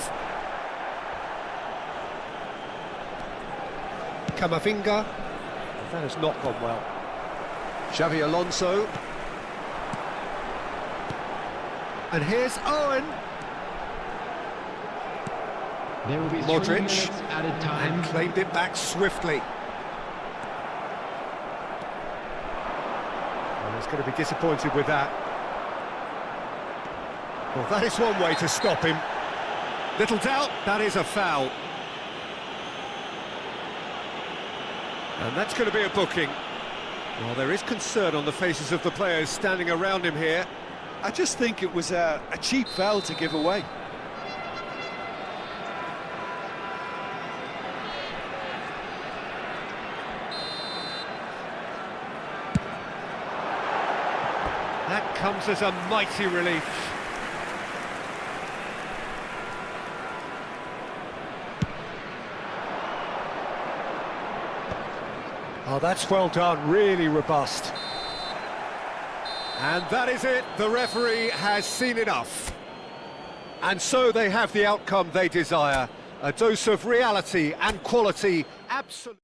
Camavinga. That has not gone well. Xavi Alonso. And here's Owen. There will be 3 Modric. minutes added time. And claimed it back swiftly. Well, he's going to be disappointed with that. Well, that is one way to stop him. Little doubt, that is a foul. And that's going to be a booking. Well, there is concern on the faces of the players standing around him here. I just think it was a cheap foul to give away. That comes as a mighty relief. Oh, that's well done, really robust. And that is it, the referee has seen enough. And so they have the outcome they desire. A dose of reality and quality, absolutely.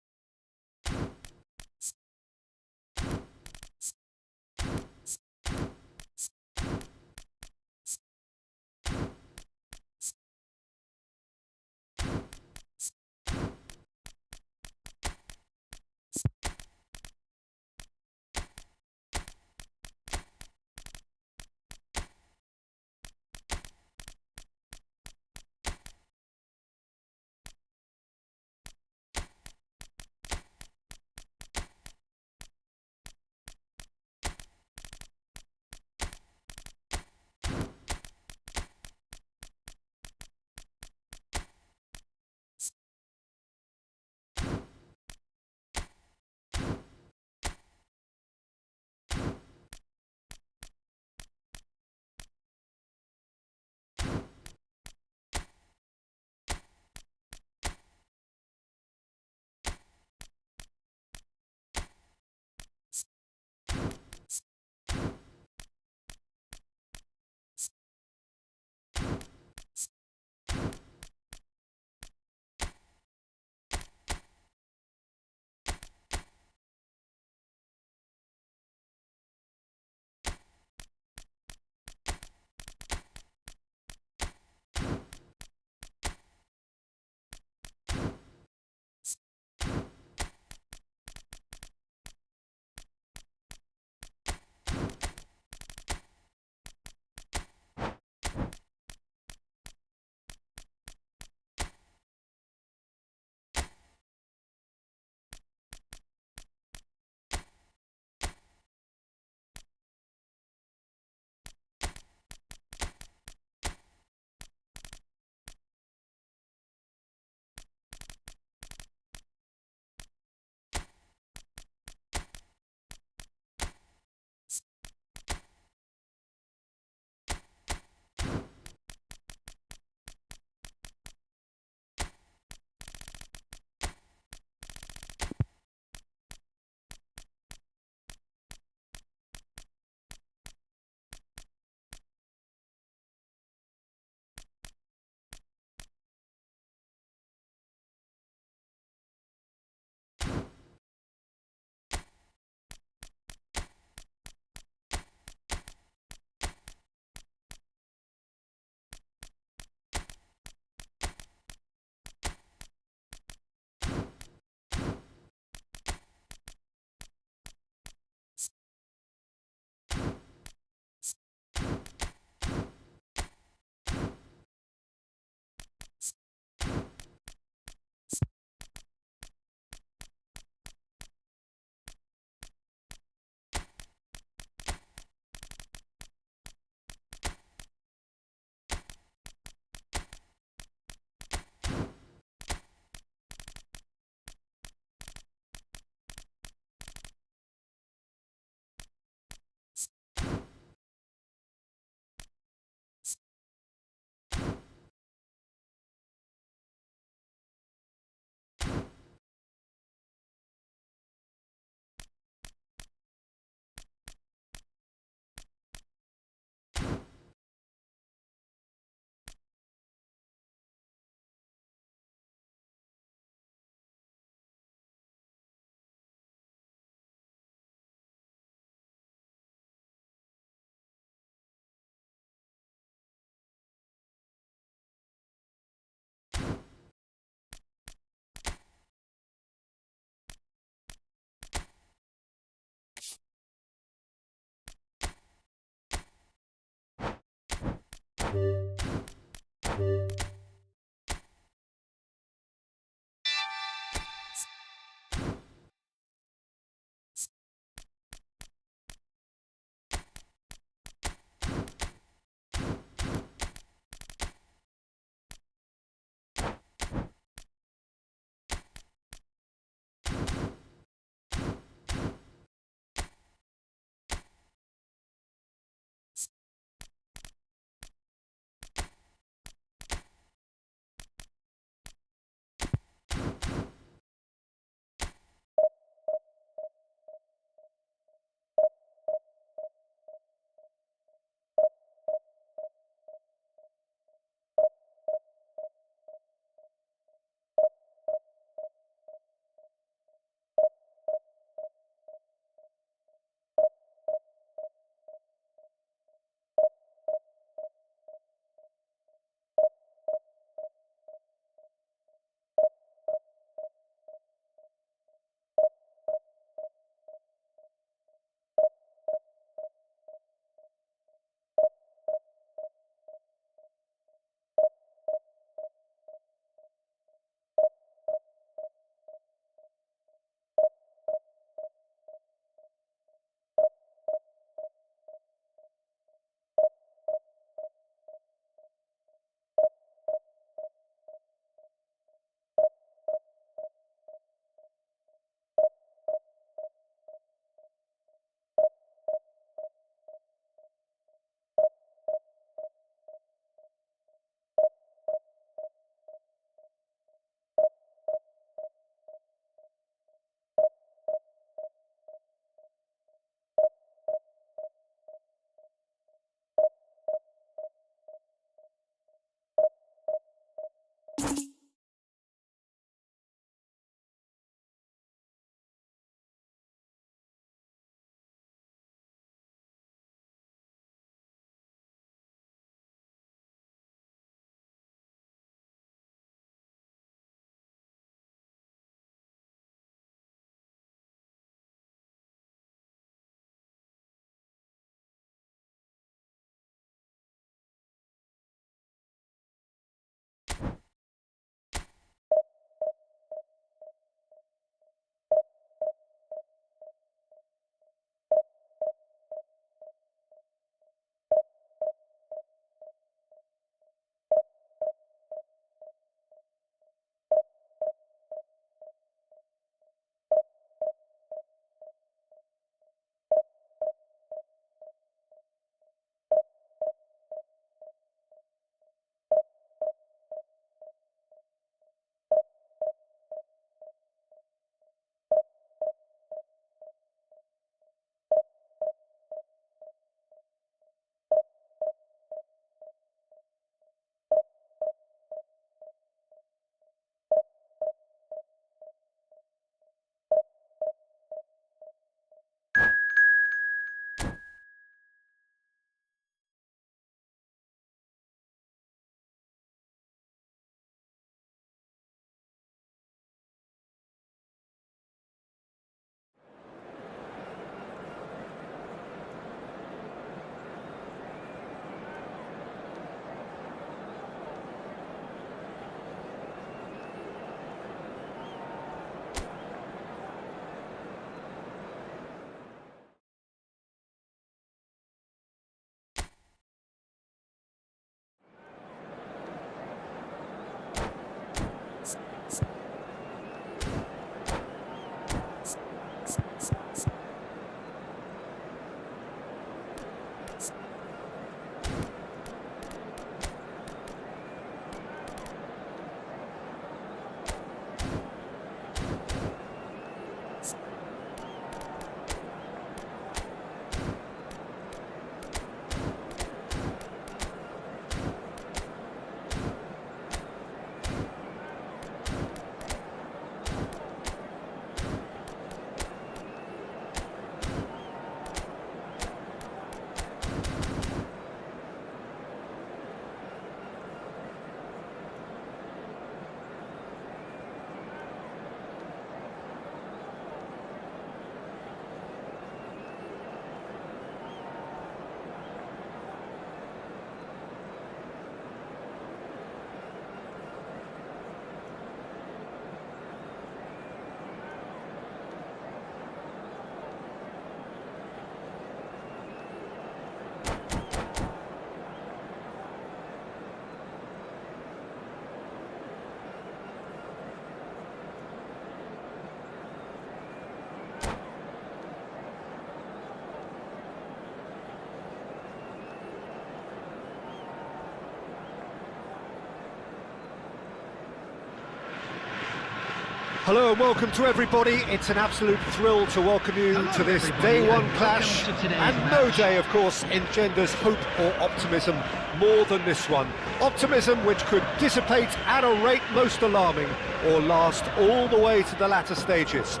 Hello and welcome to everybody. It's an absolute thrill to welcome you to this day one clash, and no day, of course, engenders hope or optimism more than this one. Optimism which could dissipate at a rate most alarming or last all the way to the latter stages.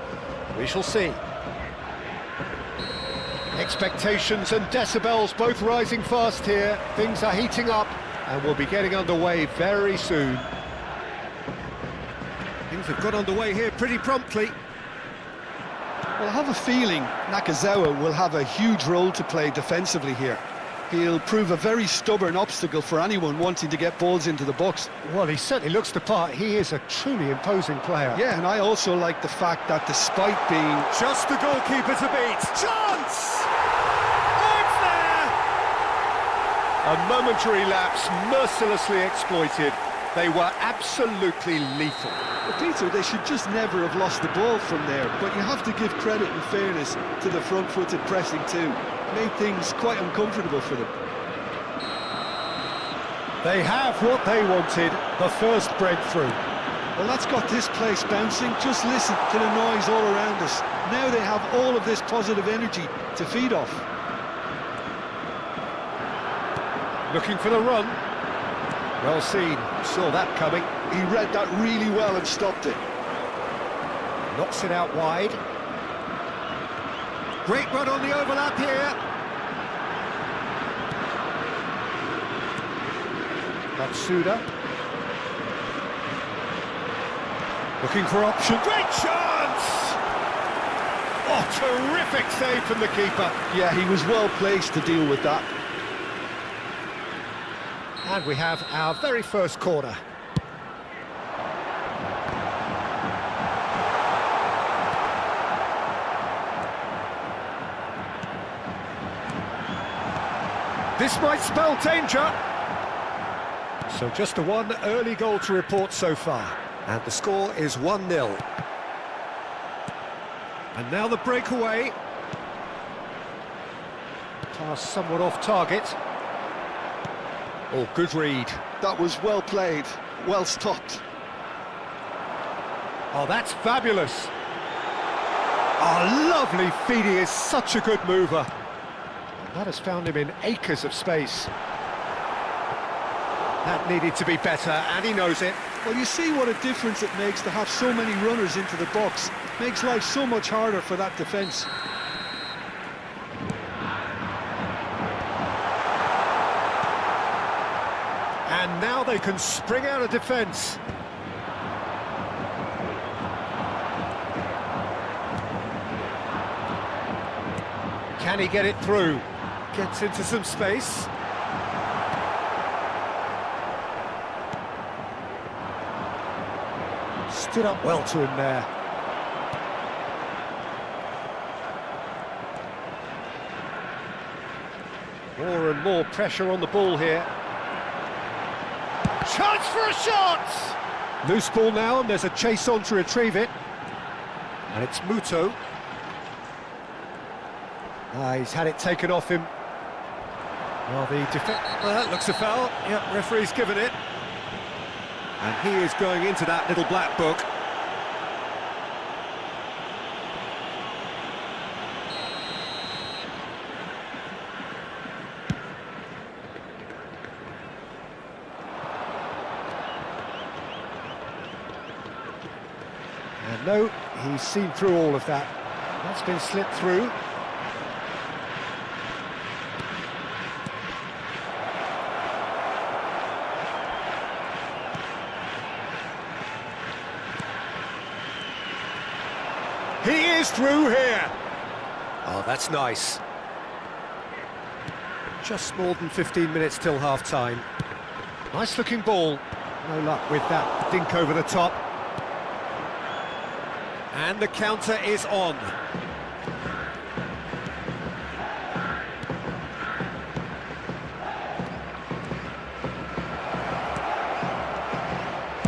We shall see. Expectations and decibels both rising fast here. Things are heating up and we'll be getting underway very soon. Things have got underway here pretty promptly. Well, I have a feeling Nakazawa will have a huge role to play defensively here. He'll prove a very stubborn obstacle for anyone wanting to get balls into the box. Well, he certainly looks the part. He is a truly imposing player. Yeah, and I also like the fact that despite being... Just the goalkeeper to beat. Chance! It's there! A momentary lapse, mercilessly exploited. They were absolutely lethal. But Peter, they should just never have lost the ball from there, but you have to give credit and fairness to the front-footed pressing too. Made things quite uncomfortable for them. They have what they wanted, the first breakthrough. Well, that's got this place bouncing. Just listen to the noise all around us. Now they have all of this positive energy to feed off. Looking for the run. Well seen, saw that coming. He read that really well and stopped it. Knocks it out wide. Great run on the overlap here. Matsuda. Looking for option. Great chance! Oh, terrific save from the keeper. Yeah, he was well placed to deal with that. And we have our very first corner. This might spell danger. So just the one early goal to report so far. And the score is 1-0. And now the breakaway. Pass somewhat off target. Oh, good read. That was well played, well stopped. Oh, that's fabulous. Oh, lovely feed. He is such a good mover. That has found him in acres of space. That needed to be better, and he knows it. Well, you see what a difference it makes to have so many runners into the box. Makes life so much harder for that defence. And now they can spring out of defence. Can he get it through? Gets into some space. Stood up well to him there. More and more pressure on the ball here. Chance for a shot! Loose ball now, and there's a chase on to retrieve it. And it's Muto. He's had it taken off him. Well, the defence... that looks a foul. Yep, referee's given it. And he is going into that little black book. And no, he's seen through all of that. That's been slipped through. He is through here. Oh, that's nice. Just more than 15 minutes till half-time. Nice looking ball. No luck with that dink over the top. And the counter is on.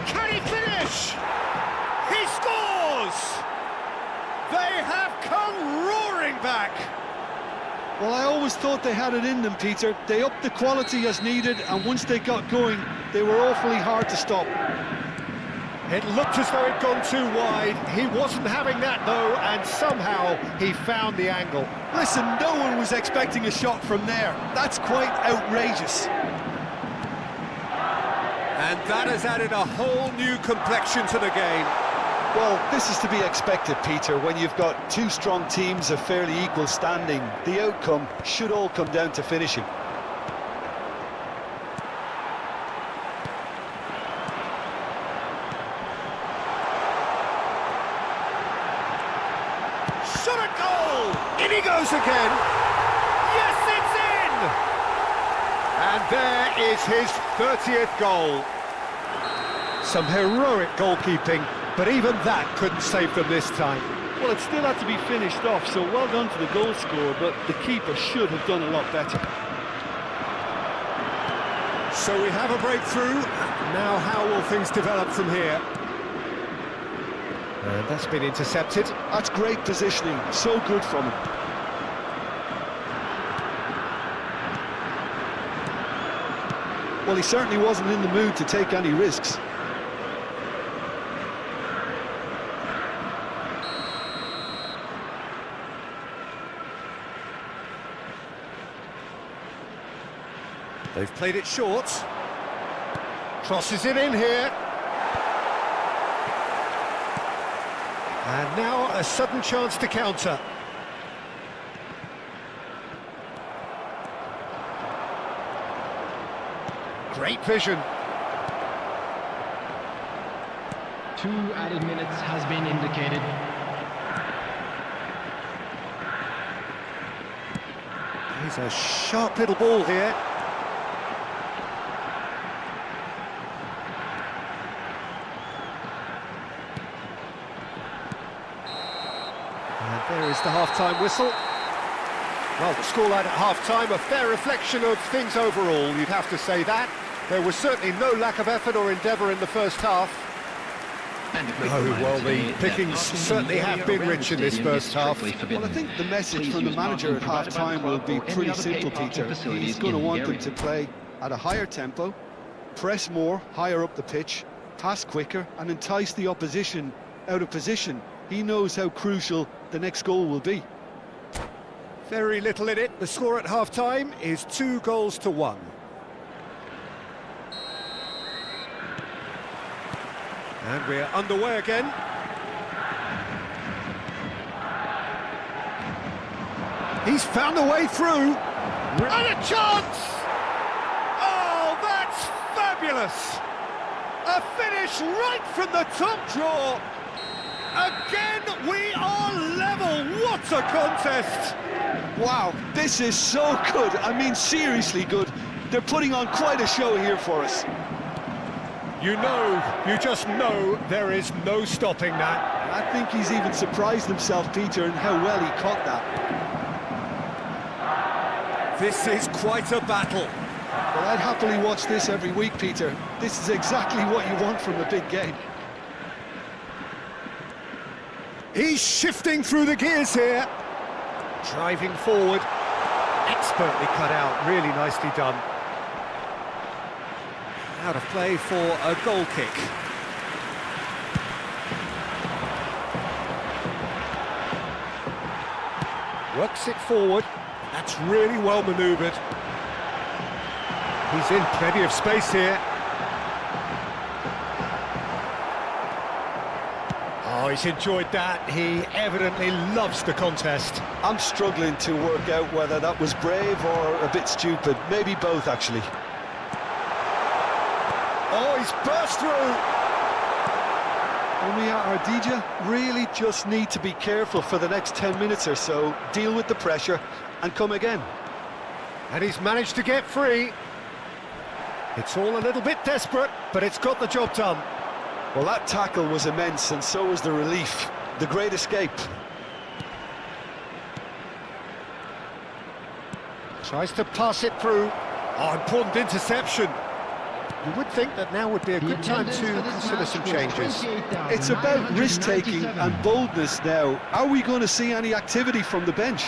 Can he finish? He scores! They have come roaring back. Well, I always thought they had it in them, Peter. They upped the quality as needed, and once they got going, they were awfully hard to stop. It looked as though it'd gone too wide. He wasn't having that, though, and somehow he found the angle. Listen, no one was expecting a shot from there. That's quite outrageous. And that has added a whole new complexion to the game. Well, this is to be expected, Peter. When you've got two strong teams of fairly equal standing, the outcome should all come down to finishing. Shot a goal! In he goes again! Yes, it's in! And there is his 30th goal. Some heroic goalkeeping, but even that couldn't save them this time. Well, it still had to be finished off, so well done to the goal scorer, but the keeper should have done a lot better. So we have a breakthrough. Now how will things develop from here? And that's been intercepted. That's great positioning, so good from him. Well, he certainly wasn't in the mood to take any risks. They've played it short. Crosses it in here. And now a sudden chance to counter. Great vision. 2 added minutes has been indicated. He's a sharp little ball here. And there is the half-time whistle. Well, the scoreline at half-time, a fair reflection of things overall, you'd have to say that. There was certainly no lack of effort or endeavour in the first half. Oh, well, the pickings certainly have been rich in this first half. Well, I think the message from the manager at half-time will be pretty simple, Peter. He's going to want them to play at a higher tempo, press more, higher up the pitch, pass quicker, and entice the opposition out of position. He knows how crucial the next goal will be. Very little in it. The score at half-time is 2-1. And we're underway again. He's found a way through. And a chance! Oh, that's fabulous! A finish right from the top draw. Again, we are level. What a contest! Wow, this is so good. I mean, seriously good. They're putting on quite a show here for us. You just know there is no stopping that. I think he's even surprised himself, Peter, in how well he caught that. This is quite a battle. Well, I'd happily watch this every week, Peter. This is exactly what you want from a big game. He's shifting through the gears here. Driving forward. Expertly cut out, really nicely done. Out of play for a goal kick. Works it forward. That's really well manoeuvred. He's in plenty of space here. Oh, he's enjoyed that. He evidently loves the contest. I'm struggling to work out whether that was brave or a bit stupid. Maybe both, actually. Oh, he's burst through. Only Ardija really just need to be careful for the next 10 minutes or so, deal with the pressure and come again. And he's managed to get free. It's all a little bit desperate, but it's got the job done. Well, that tackle was immense, and so was the relief. The great escape. Tries to pass it through. Oh, important interception. You would think that now would be a good time to consider some changes. It's about risk-taking and boldness now. Are we going to see any activity from the bench?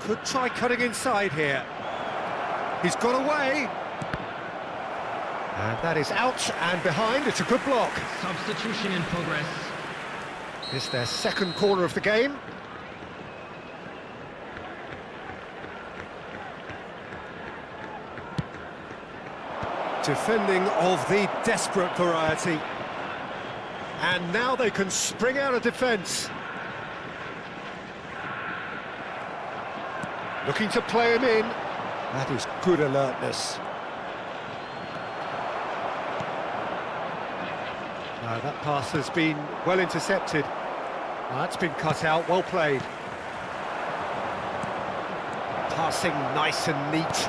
Could try cutting inside here. He's got away. And that is out and behind. It's a good block. Substitution in progress. It's their second corner of the game. Defending of the desperate variety. And now they can spring out of defence. Looking to play him in. That is good alertness. That pass has been well intercepted. That's been cut out, well played. Passing nice and neat.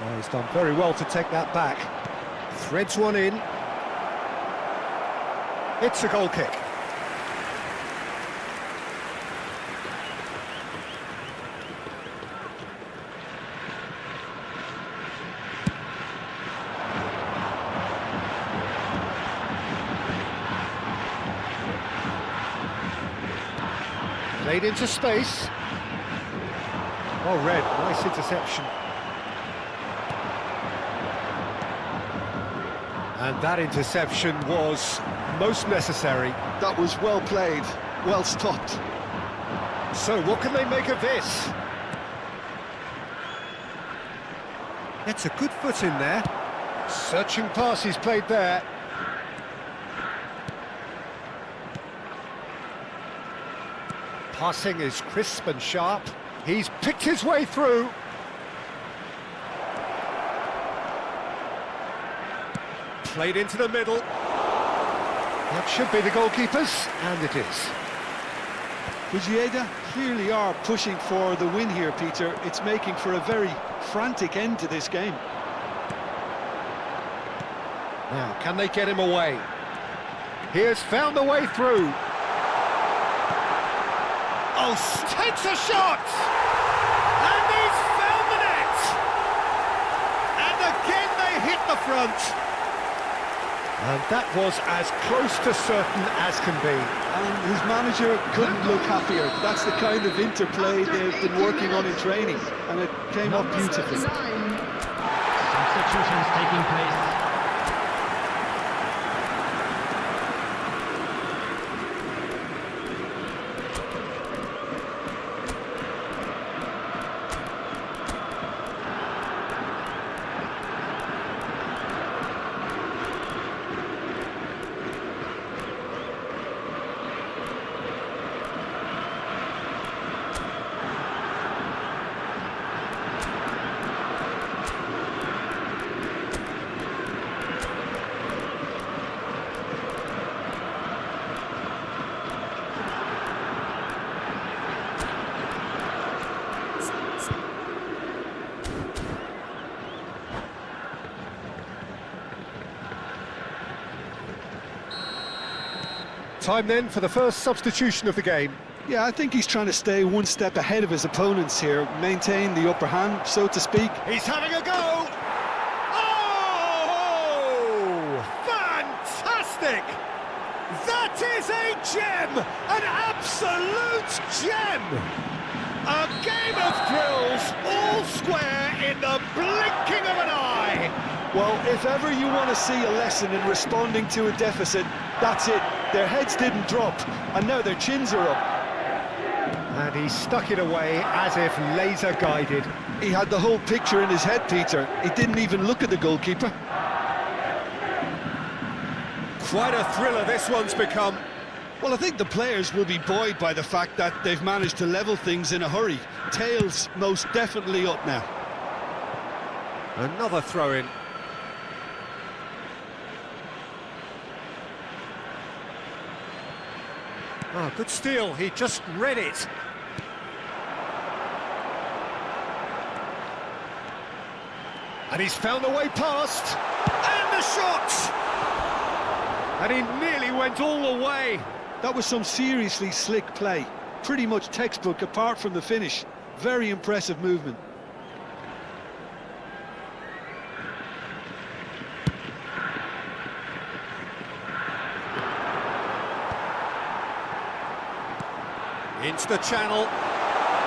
Oh, he's done very well to take that back. Threads one in. It's a goal kick. Played into space. Oh, Red, nice interception. And that interception was most necessary. That was well played, well stopped. So what can they make of this? It's a good foot in there. Searching pass he's played there. Passing is crisp and sharp. He's picked his way through. Played into the middle. That should be the goalkeeper's, and it is. Vujeda clearly are pushing for the win here, Peter. It's making for a very frantic end to this game. Now, can they get him away? He has found the way through. Oh, takes a shot! And he's found the net! And again they hit the front. And that was as close to certain as can be. And his manager couldn't look happier. That's the kind of interplay they've been working on in training, and it came off beautifully. Substitutions taking place. Time then for the first substitution of the game. Yeah, I think he's trying to stay one step ahead of his opponents here, maintain the upper hand, so to speak. He's having a go! Oh! Fantastic! That is a gem! An absolute gem! A game of thrills, all square in the blinking of an eye! Well, if ever you want to see a lesson in responding to a deficit, that's it. Their heads didn't drop, and now their chins are up. And he stuck it away as if laser-guided. He had the whole picture in his head, Peter. He didn't even look at the goalkeeper. Quite a thriller this one's become. Well, I think the players will be buoyed by the fact that they've managed to level things in a hurry. Tails most definitely up now. Another throw-in. Oh, good steal, he just read it. And he's found a way past. And the shot! And he nearly went all the way. That was some seriously slick play. Pretty much textbook apart from the finish. Very impressive movement. Into the channel.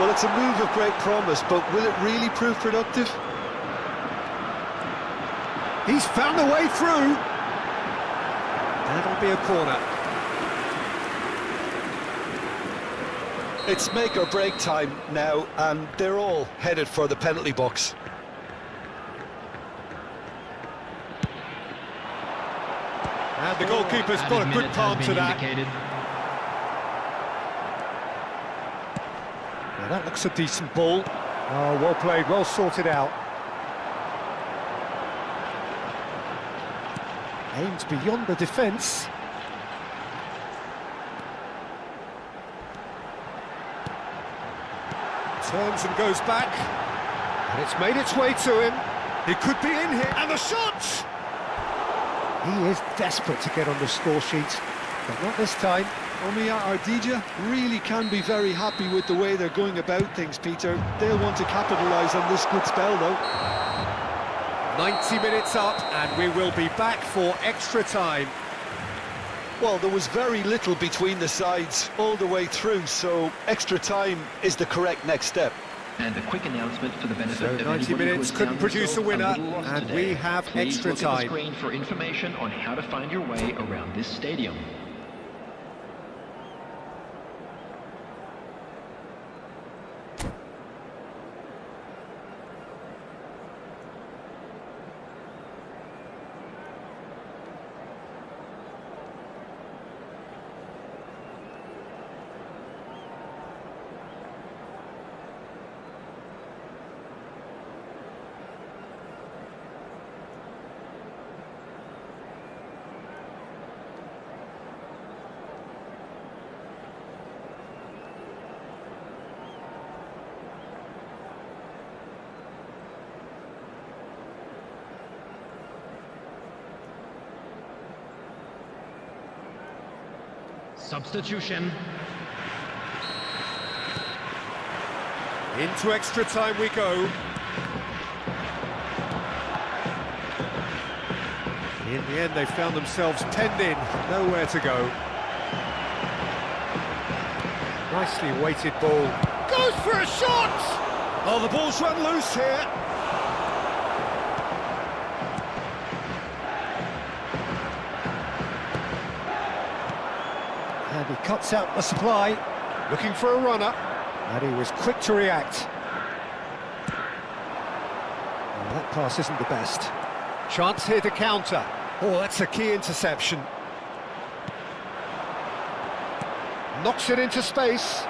Well, it's a move of great promise, but will it really prove productive? He's found a way through. That'll be a corner. It's make or break time now, and they're all headed for the penalty box. And the goalkeeper's got a good palm to that. Well, that looks a decent ball. Oh, well played, well sorted out. Aimed beyond the defence. Turns and goes back. And it's made its way to him. He could be in here. And the shot! He is desperate to get on the score sheet, but not this time. Omiya Ardija really can be very happy with the way they're going about things, Peter. They'll want to capitalise on this good spell, though. 90 minutes up, and we will be back for extra time. Well, there was very little between the sides all the way through, so extra time is the correct next step. And a quick announcement for the benefit So 90 minutes couldn't produce a winner, and we have extra time. Please look at the screen for information on how to find your way around this stadium. Substitution. Into extra time we go. In the end, they found themselves penned in, nowhere to go. Nicely weighted ball. Goes for a shot! Oh, the ball's run loose here. And he cuts out the supply, looking for a runner, and he was quick to react. Well, that pass isn't the best. Chance here to counter. Oh, that's a key interception. Knocks it into space.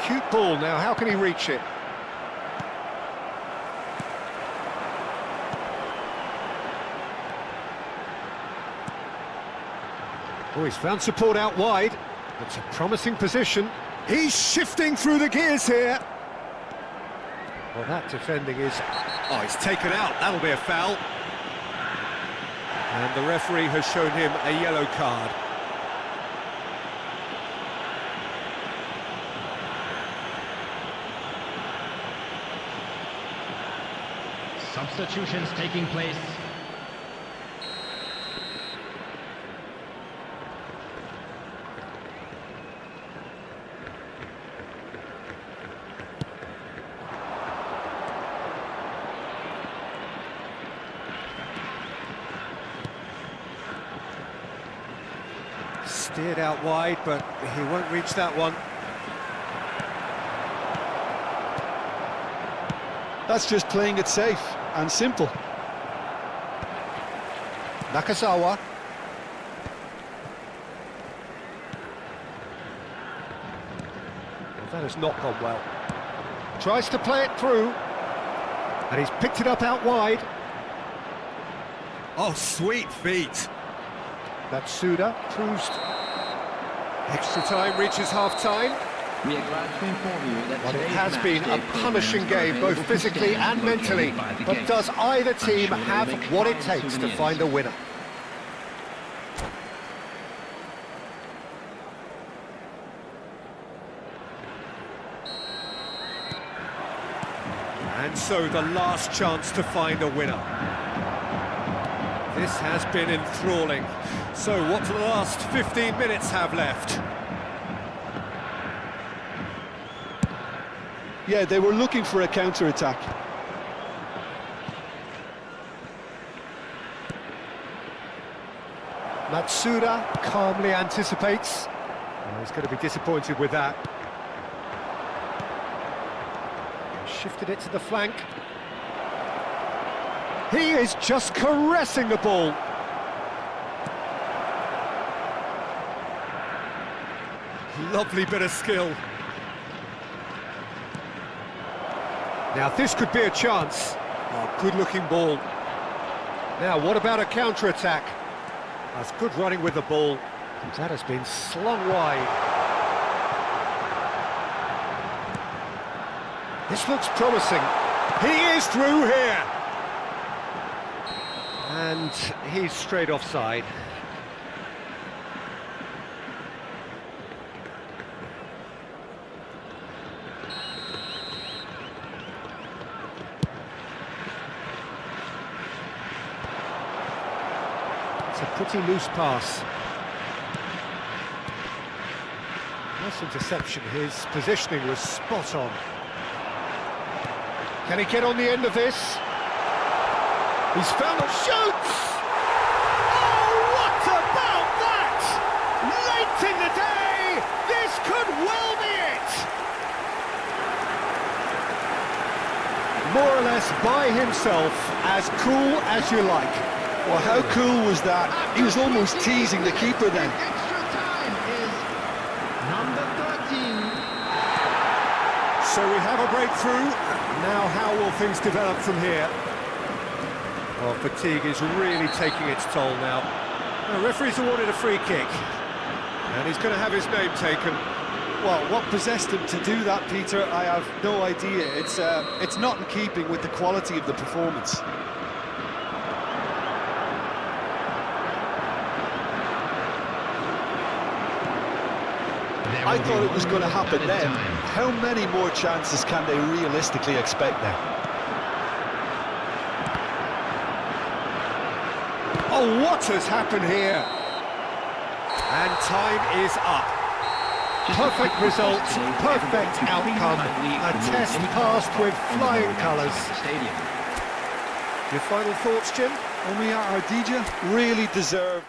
Cute ball now, how can he reach it? Oh, he's found support out wide. It's a promising position. He's shifting through the gears here. Well, that defending is... Oh, he's taken out. That'll be a foul. And the referee has shown him a yellow card. Substitutions taking place. Steered out wide, but he won't reach that one. That's just playing it safe and simple. Nakazawa. Well, that has not gone well. Tries to play it through, and he's picked it up out wide. Oh, sweet feet. That's Suda, cruised. Extra time reaches half-time. We are glad to inform you that Well, it today's has match been day a punishing programs game, are both available physically today and located mentally. by the But gate. does either team sure have they'll make what it fine takes to souvenirs. find a winner? And so the last chance to find a winner. This has been enthralling. So what do the last 15 minutes have left? Yeah, they were looking for a counter-attack. Matsuda calmly anticipates. Oh, he's going to be disappointed with that. Shifted it to the flank. He is just caressing the ball. Lovely bit of skill. Now this could be a chance. Oh, good-looking ball. Now what about a counter-attack? That's good running with the ball. That has been slung wide. This looks promising. He is through here. And he's straight offside. It's a pretty loose pass. Nice interception. His positioning was spot on. Can he get on the end of this? He's found a shoots! Oh, what about that? Late in the day, this could well be it. More or less by himself, as cool as you like. Well, how cool was that? He was almost teasing the keeper then. Extra time is number 13. So we have a breakthrough. Now how will things develop from here? Well, fatigue is really taking its toll now. The referee's awarded a free kick. And he's going to have his name taken. Well, what possessed him to do that, Peter, I have no idea. It's not in keeping with the quality of the performance. I thought it was going to happen then. How many more chances can they realistically expect now? Oh, what has happened here? And time is up. Perfect result, perfect outcome. A test passed with flying colours. Your final thoughts, Jim? Omiya Ardija really deserve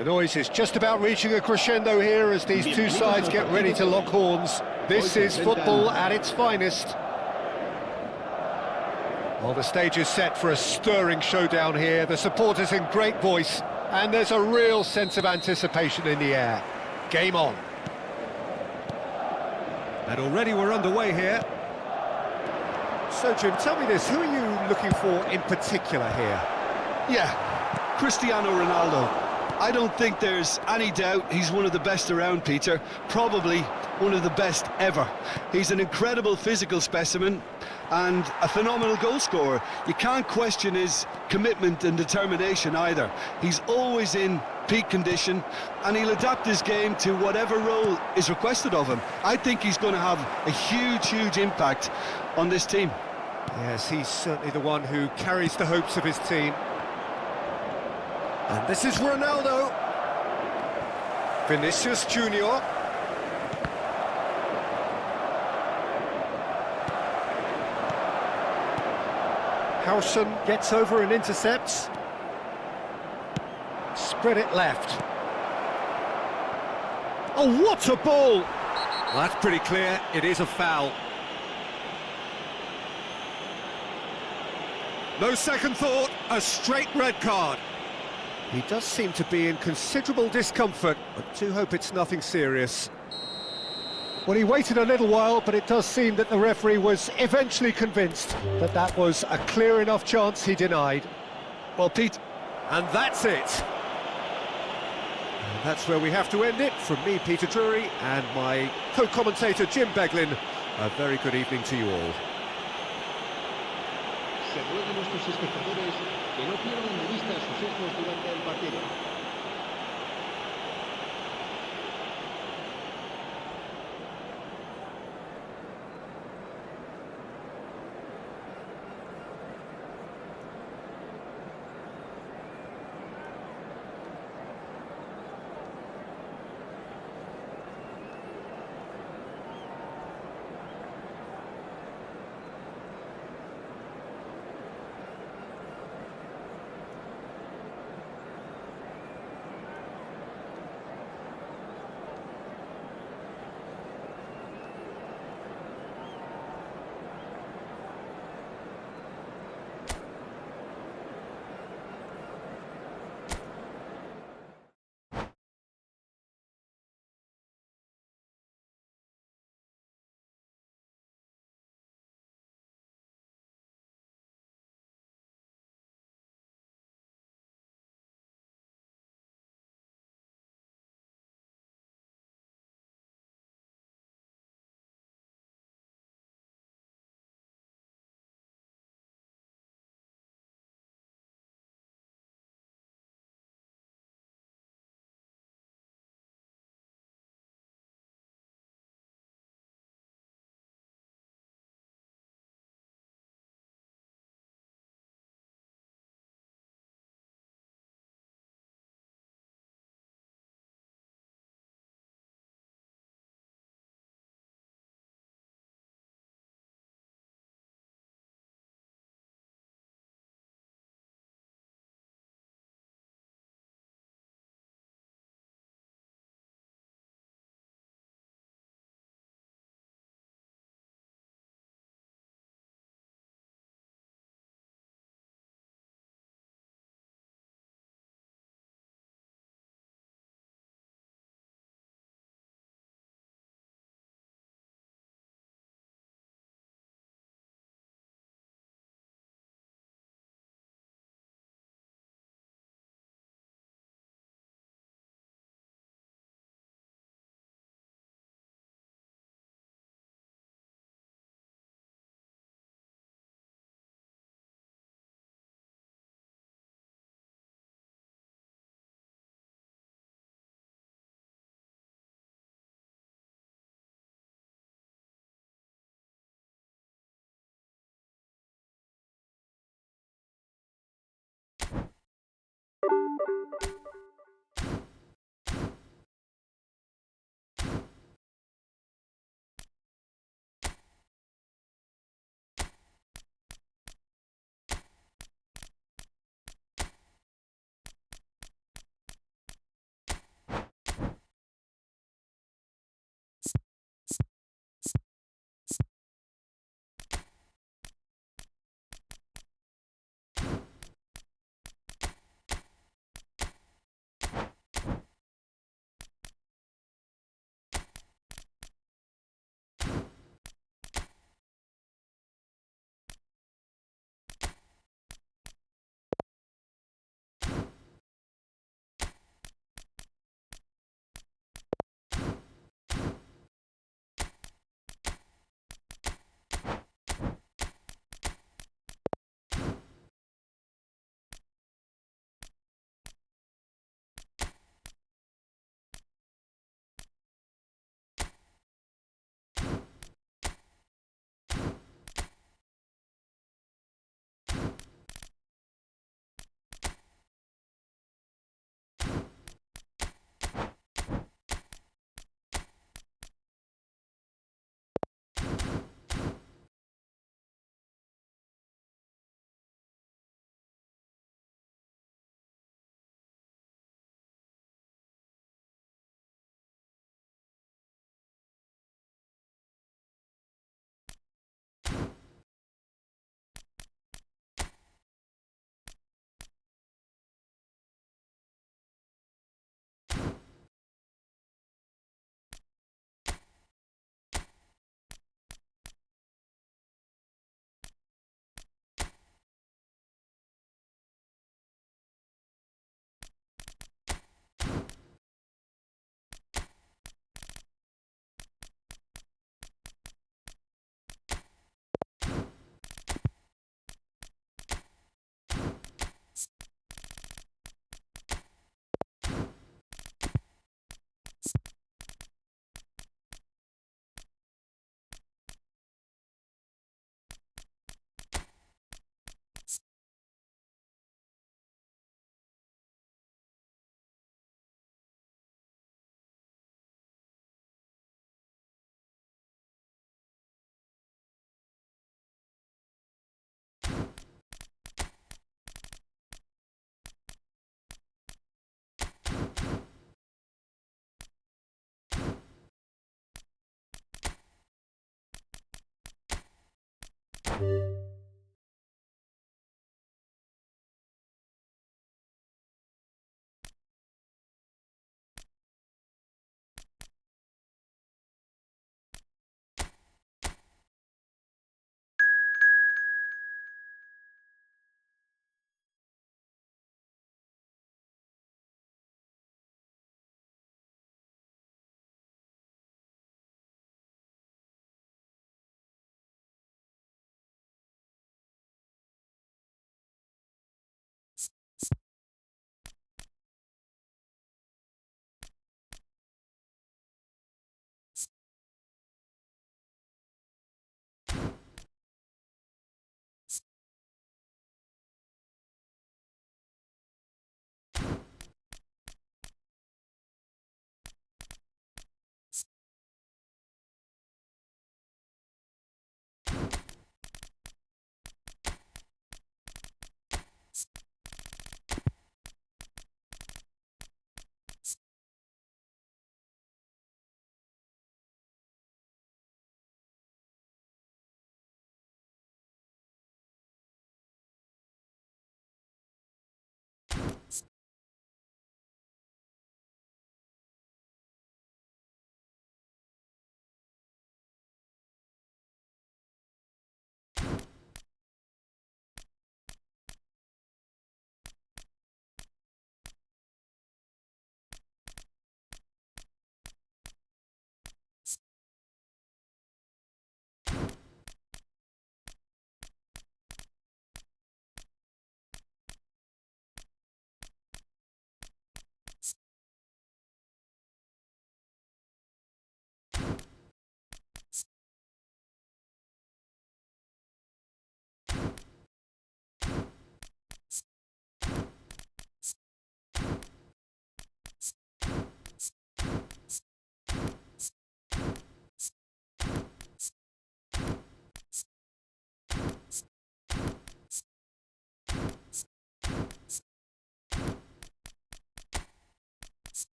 The noise is just about reaching a crescendo here as these two sides get ready to lock horns. This is football at its finest. Well, the stage is set for a stirring showdown here. The supporters in great voice, and there's a real sense of anticipation in the air. Game on. And already we're underway here. So, Jim, tell me this, who are you looking for in particular here? Yeah, Cristiano Ronaldo. I don't think there's any doubt he's one of the best around, Peter. Probably one of the best ever. He's an incredible physical specimen and a phenomenal goal scorer. You can't question his commitment and determination either. He's always in peak condition and he'll adapt his game to whatever role is requested of him. I think he's going to have a huge impact on this team. Yes, he's certainly the one who carries the hopes of his team. And this is Ronaldo. Vinicius Junior. Howson gets over and intercepts. Spread it left. Oh, what a ball! Well, that's pretty clear, it is a foul. No second thought, a straight red card. He does seem to be in considerable discomfort, but do hope it's nothing serious. Well, he waited a little while, but it does seem that the referee was eventually convinced that that was a clear enough chance he denied. Well, Pete... And that's it. And that's where we have to end it. From me, Peter Drury, and my co-commentator, Jim Beglin. A very good evening to you all. Se ruega a nuestros espectadores que no pierdan de vista sus ojos durante el partido.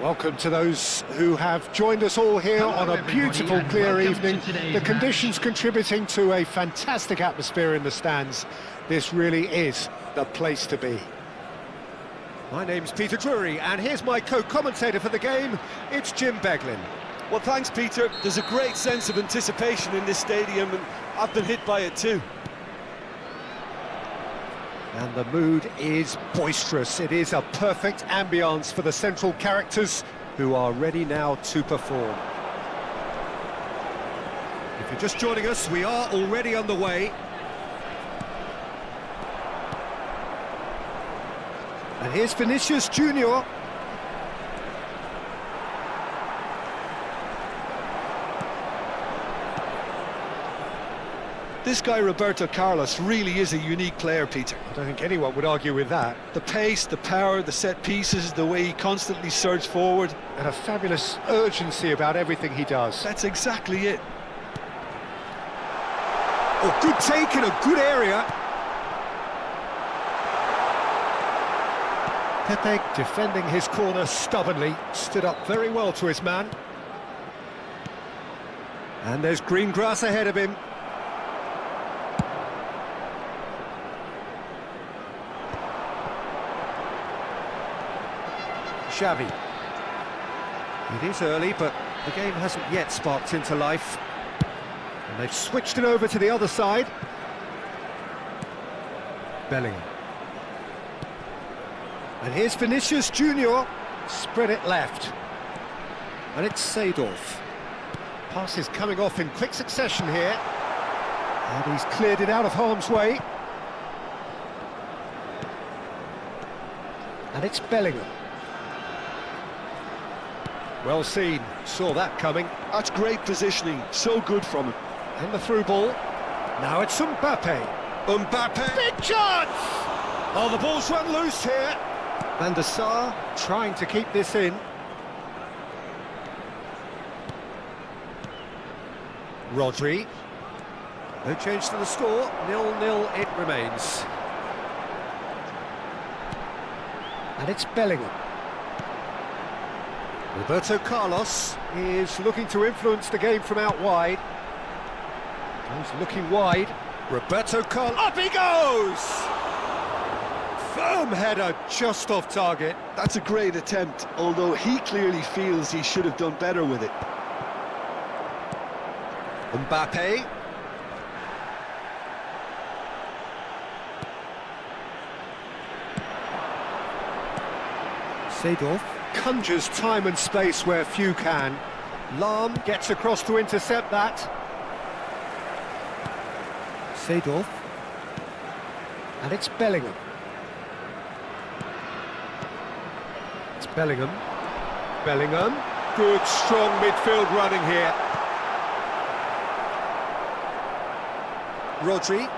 Welcome to those who have joined us all here Hello, on a everybody, beautiful, and clear welcome evening. to today's The match. conditions contributing to a fantastic atmosphere in the stands. This really is the place to be. My name's Peter Drury, and here's my co-commentator for the game. It's Jim Beglin. Well, thanks, Peter. There's a great sense of anticipation in this stadium, and I've been hit by it too. And the mood is boisterous. It is a perfect ambience for the central characters who are ready now to perform. If you're just joining us, we are already on the way. And here's Vinicius Junior. This guy, Roberto Carlos, really is a unique player, Peter. I don't think anyone would argue with that. The pace, the power, the set pieces, the way he constantly surges forward. And a fabulous urgency about everything he does. That's exactly it. Oh, good take in a good area. Pepe defending his corner stubbornly, stood up very well to his man. And there's green grass ahead of him. Xavi. It is early, but the game hasn't yet sparked into life. And they've switched it over to the other side. Bellingham. And here's Vinicius Junior. Spread it left. And it's Seedorf. Passes coming off in quick succession here. And he's cleared it out of harm's way. And it's Bellingham. Well seen, saw that coming. That's great positioning, so good from him. And the through ball. Now it's Mbappe. Mbappe! Big chance! Oh, the ball's run loose here. Van der Sar trying to keep this in. Rodri. No change to the score, 0-0 it remains. And it's Bellingham. Roberto Carlos is looking to influence the game from out wide. He's looking wide. Roberto Carlos, up he goes! Firm header just off target. That's a great attempt, although he clearly feels he should have done better with it. Mbappe. Seedorf conjures time and space where few can. Lahm gets across to intercept that. Seedorf. And it's Bellingham. It's Bellingham. Bellingham. Good, strong midfield running here. Rodri.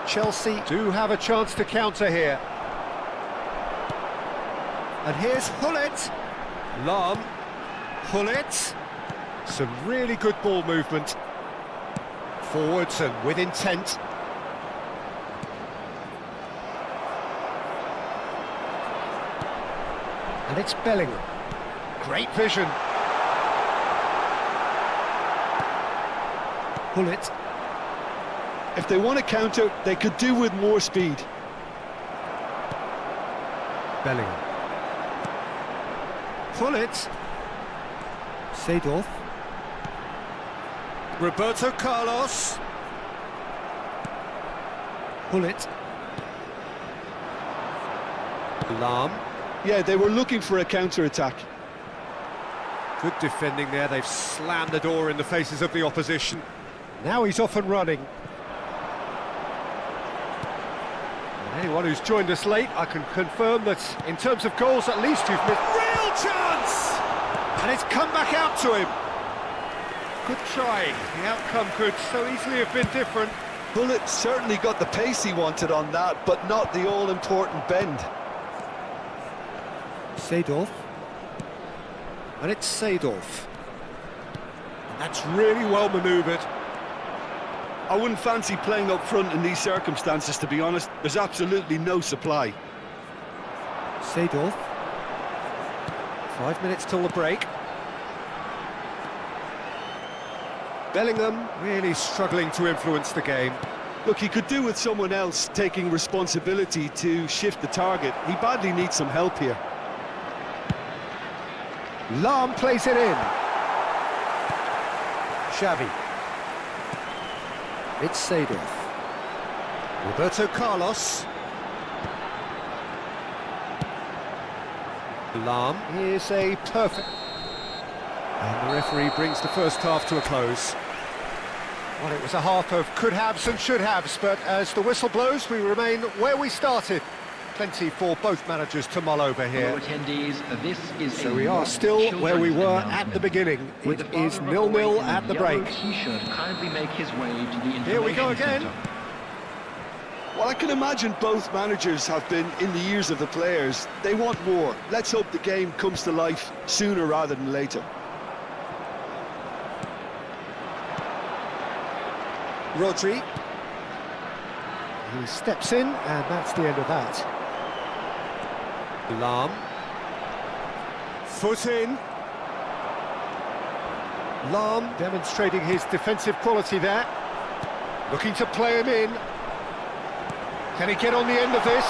Chelsea do have a chance to counter here. And here's Hullet. Lahm. Hullet. Some really good ball movement. Forwards and with intent. And it's Bellingham. Great vision. Hullet. If they want to counter, they could do with more speed. Bellingham. Pull it. Seedorf. Roberto Carlos. Pull it. Lahm. Yeah, they were looking for a counter-attack. Good defending there, they've slammed the door in the faces of the opposition. Now he's off and running. And anyone who's joined us late, I can confirm that in terms of goals at least you've missed. Real chance! And it's come back out to him. Good try, the outcome could so easily have been different. Bullet certainly got the pace he wanted on that, but not the all-important bend. Seedorf. And it's Seedorf. And that's really well manoeuvred. I wouldn't fancy playing up front in these circumstances, to be honest. There's absolutely no supply. Seedorf. 5 minutes till the break. Bellingham really struggling to influence the game. Look, he could do with someone else taking responsibility to shift the target. He badly needs some help here. Lahm plays it in. Xavi. It's Seedorf. Roberto Carlos. Lahm. Here's a perfect... And the referee brings the first half to a close. Well, it was a half of could-haves and should-haves, but as the whistle blows, we remain where we started. Plenty for both managers to mull over here. Attendees, this is So we are still where we were at the beginning. It is 0-0 at the break. Kindly make his way to the Here we go again. center. Well, I can imagine both managers have been in the ears of the players. They want more. Let's hope the game comes to life sooner rather than later. Rodri. He steps in, and that's the end of that. Lahm. Foot in. Lahm demonstrating his defensive quality there. Looking to play him in. Can he get on the end of this?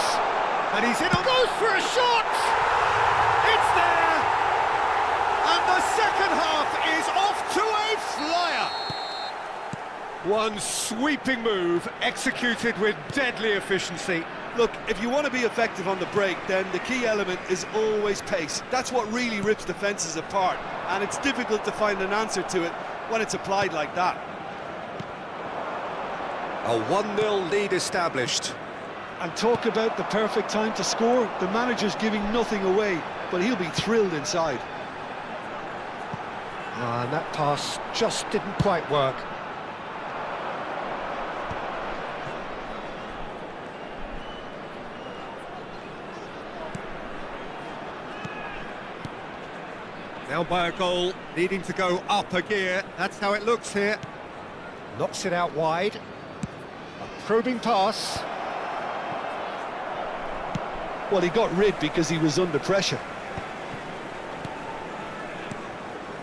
And he's in. Goes for a shot! It's there! And the second half is off to a flyer! One sweeping move, executed with deadly efficiency. Look, if you want to be effective on the break, then the key element is always pace. That's what really rips defences apart, and it's difficult to find an answer to it when it's applied like that. A 1-0 lead established. And talk about the perfect time to score. The manager's giving nothing away, but he'll be thrilled inside. And that pass just didn't quite work. Now by a goal, needing to go up a gear. That's how it looks here. Knocks it out wide. A probing pass. Well, he got rid because he was under pressure.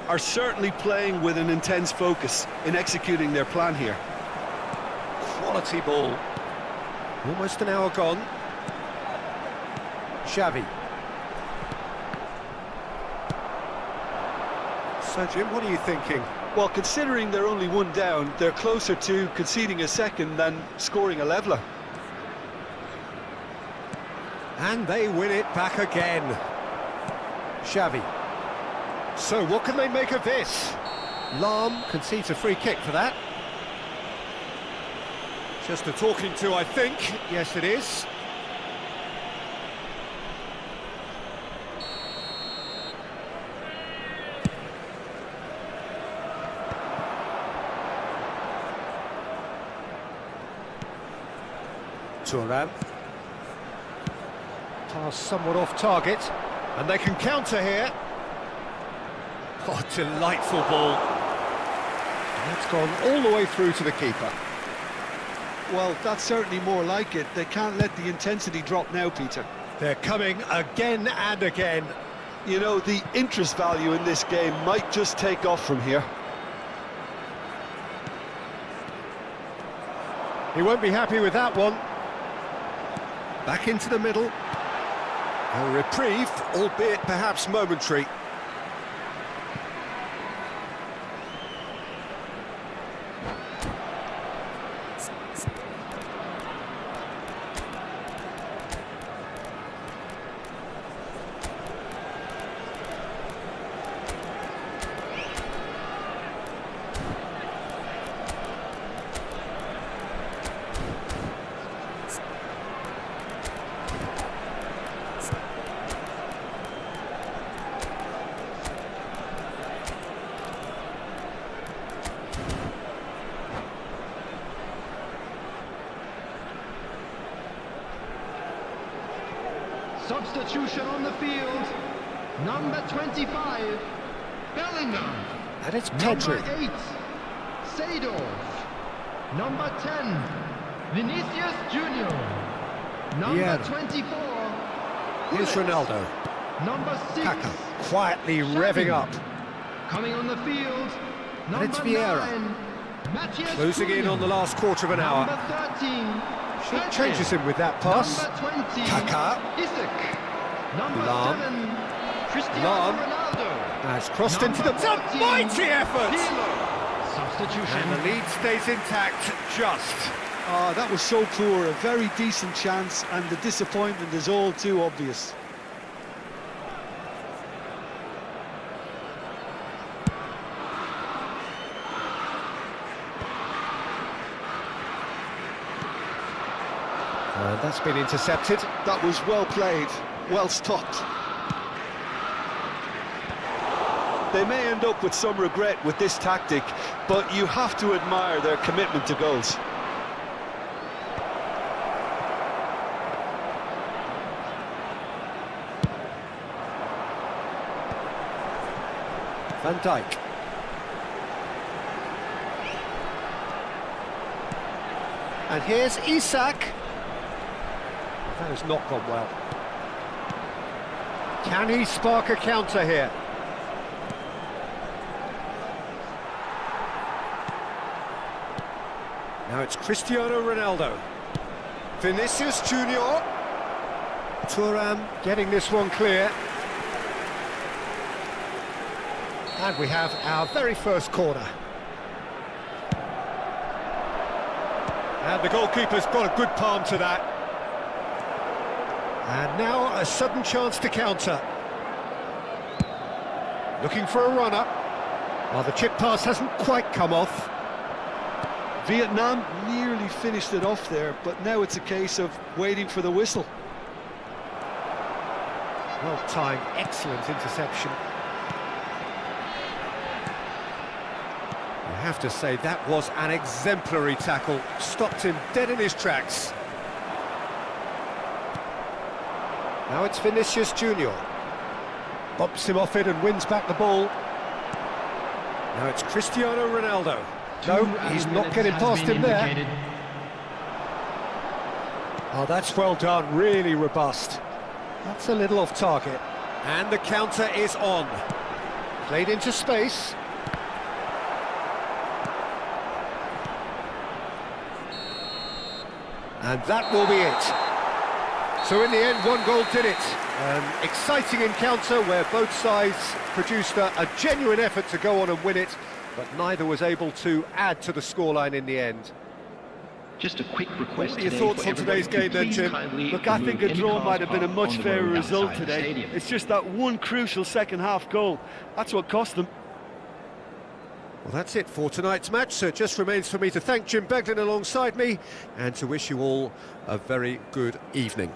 Are certainly playing with an intense focus in executing their plan here. Quality ball. Almost an hour gone. Xavi. So, Jim, what are you thinking? Well, considering they're only one down, they're closer to conceding a second than scoring a leveller. And they win it back again. Xavi. So, what can they make of this? Lahm concedes a free kick for that. Just a talking to, I think. Yes, it is. Thuram. Pass somewhat off target, and they can counter here. Oh, delightful ball. And that's gone all the way through to the keeper. Well, that's certainly more like it. They can't let the intensity drop now, Peter. They're coming again and again. You know, the interest value in this game might just take off from here. He won't be happy with that one. Back into the middle. A reprieve, albeit perhaps momentary. Substitution on the field. Number 25, Bellingham. And it's Pedri. Number 8, Seedorf. Number 10, Vinicius Junior. Number Yeah. 24, Here's Gullit. Ronaldo. Number 6, Kaka quietly revving up. coming on the field. Number it's Vieira. 9, Matthias Closing in Cunha. on the last quarter of an hour. Number 13, She Pedri. changes him with that pass. Number 20, Kaka. Isak. Number Lam. 7, Cristiano Lam. Ronaldo. Has crossed into Number the... 14, mighty effort! Pirlo. Substitution. And the lead stays intact, just. That was so poor, a very decent chance, and the disappointment is all too obvious. And that's been intercepted. That was well played, well stopped. They may end up with some regret with this tactic, but you have to admire their commitment to goals. Van Dijk. And here's Isak. That has not gone well. Can he spark a counter here? Now it's Cristiano Ronaldo. Vinicius Junior. Thuram getting this one clear. And we have our very first corner. And the goalkeeper's got a good palm to that. And now a sudden chance to counter. Looking for a runner. Well, the chip pass hasn't quite come off. Vietnam nearly finished it off there, but now it's a case of waiting for the whistle. Well timed, excellent interception. I have to say that was an exemplary tackle. Stopped him dead in his tracks. Now it's Vinicius Junior. Bumps him off it and wins back the ball. Now it's Cristiano Ronaldo. No, he's not getting past him there. Oh, that's well done, really robust. That's a little off target. And the counter is on. Played into space. And that will be it. So in the end, one goal did it. An exciting encounter where both sides produced a genuine effort to go on and win it, but neither was able to add to the scoreline in the end. Just a quick request. What are your thoughts on today's game then, Jim? Look, I think a draw might have been a much fairer result today. It's just that one crucial second-half goal. That's what cost them. Well, that's it for tonight's match, so it just remains for me to thank Jim Beglin alongside me and to wish you all a very good evening.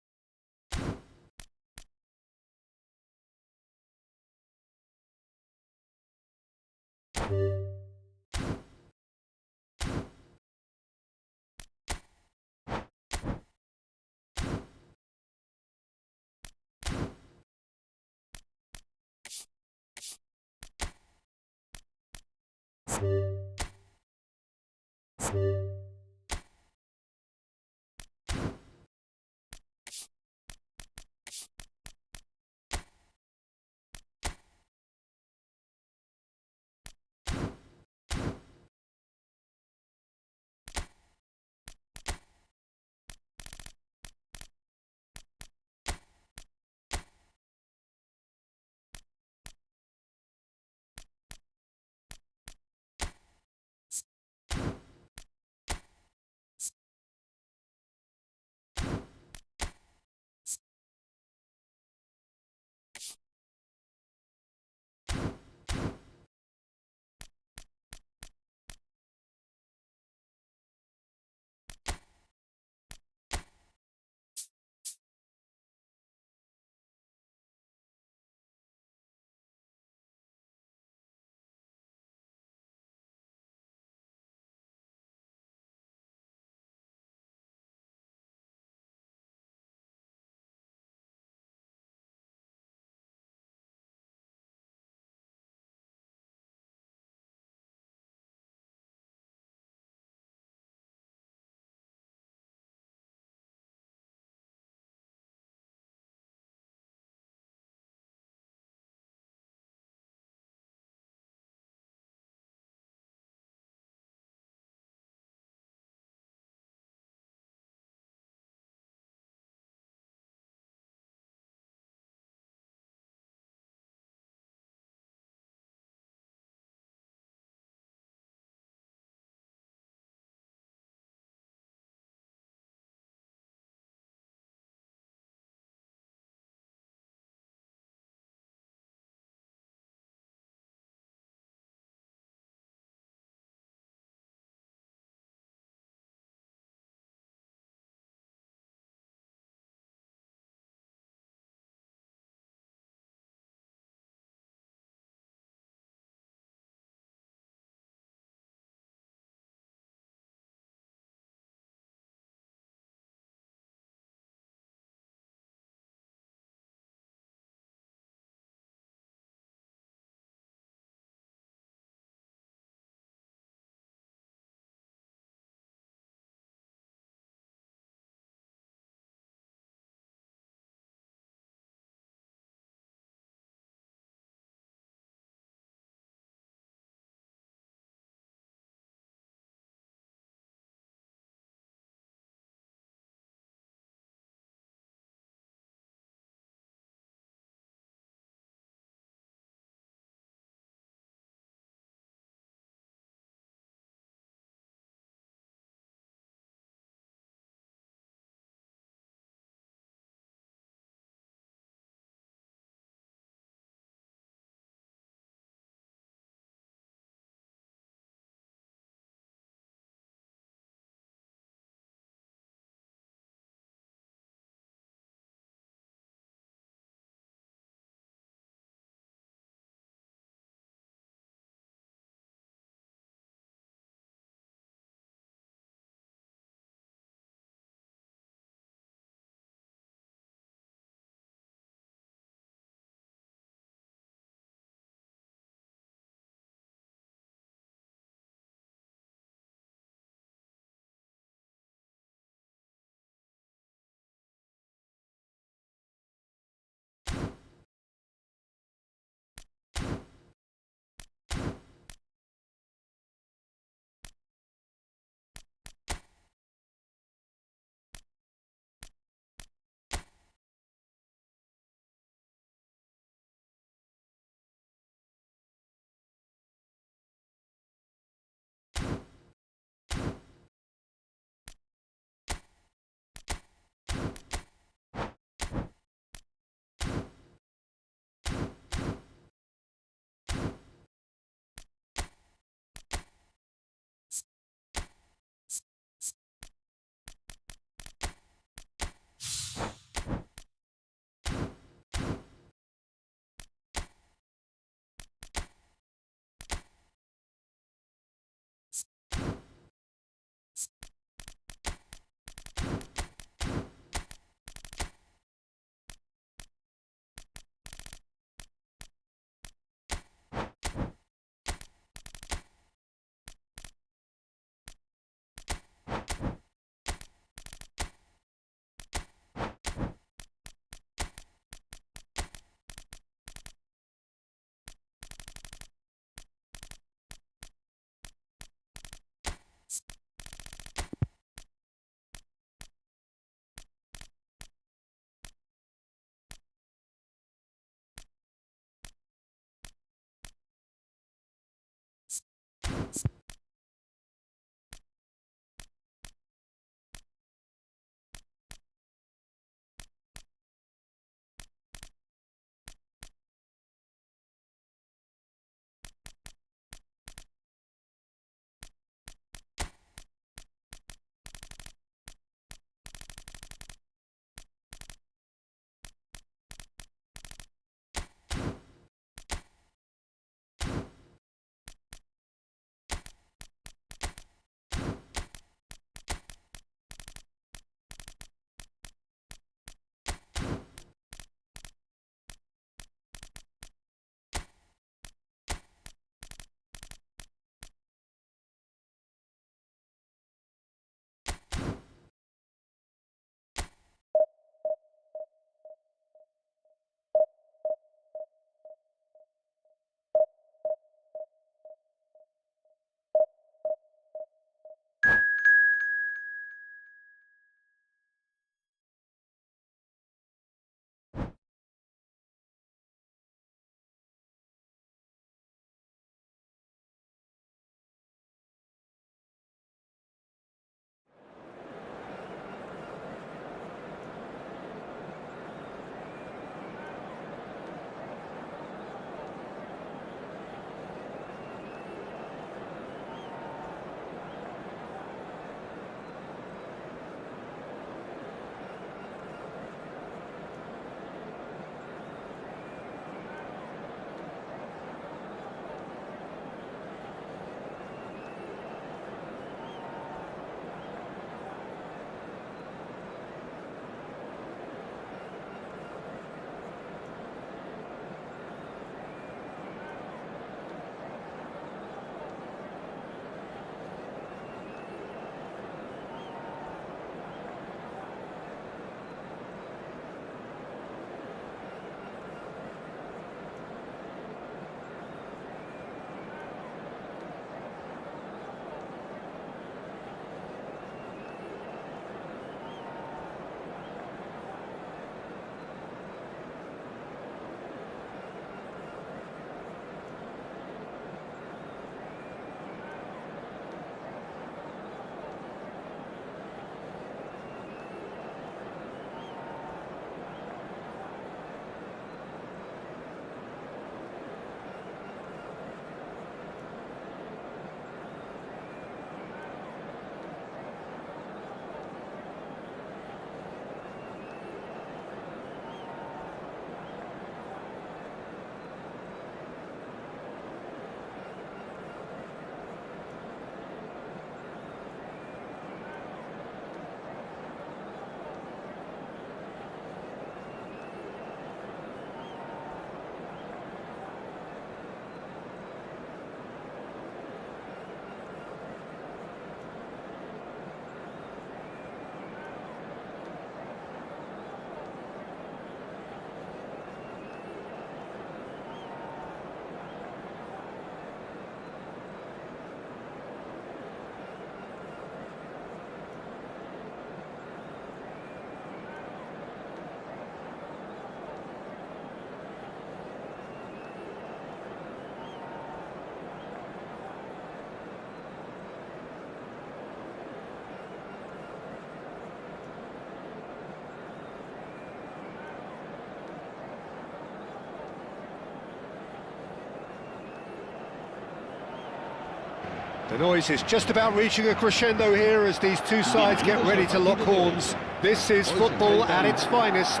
The noise is just about reaching a crescendo here as these two sides get ready to lock horns. This is football at its finest.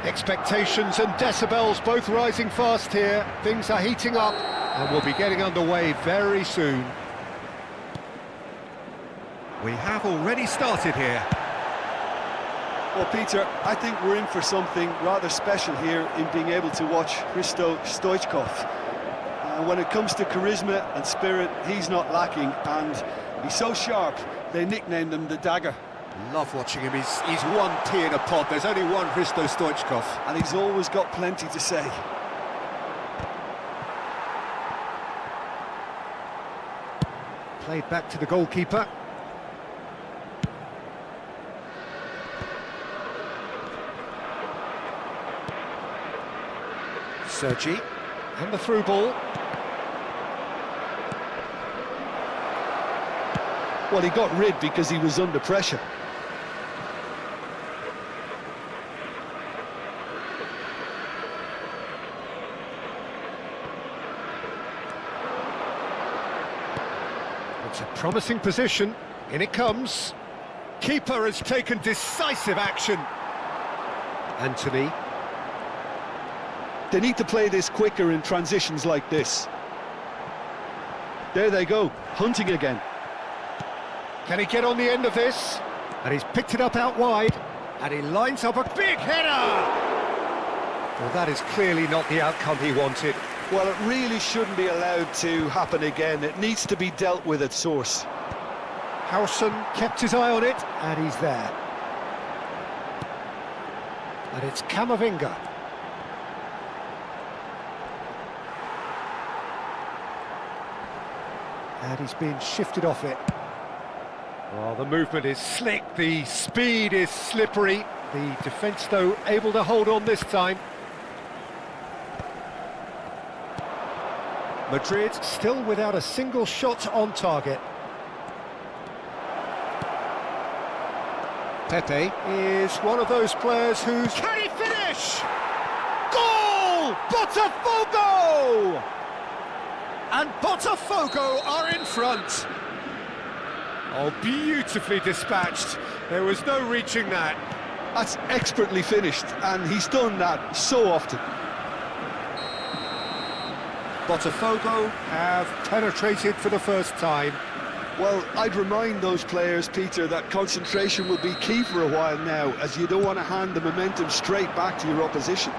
Expectations and decibels both rising fast here. Things are heating up and we'll be getting underway very soon. We have already started here. Well, Peter, I think we're in for something rather special here in being able to watch Hristo Stoichkov. When it comes to charisma and spirit, he's not lacking, and he's so sharp, they nicknamed him the Dagger. Love watching him. He's one pea in a pod. There's only one Hristo Stoichkov. And he's always got plenty to say. Played back to the goalkeeper. Sergi, and the through ball. Well, he got rid because he was under pressure. It's a promising position. In it comes. Keeper has taken decisive action. Anthony. They need to play this quicker in transitions like this. There they go, hunting again. Can he get on the end of this? And he's picked it up out wide. And he lines up a big header! Well, that is clearly not the outcome he wanted. Well, it really shouldn't be allowed to happen again. It needs to be dealt with at source. Howson kept his eye on it, and he's there. And it's Camavinga. And he's been shifted off it. Well, the movement is slick, the speed is slippery. The defence, though, able to hold on this time. Madrid still without a single shot on target. Pepe is one of those players who's... Can he finish? Goal! Botafogo! And Botafogo are in front. Oh, beautifully dispatched. There was no reaching that. That's expertly finished, and he's done that so often. Botafogo have penetrated for the first time. Well, I'd remind those players, Peter, that concentration will be key for a while now, as you don't want to hand the momentum straight back to your opposition.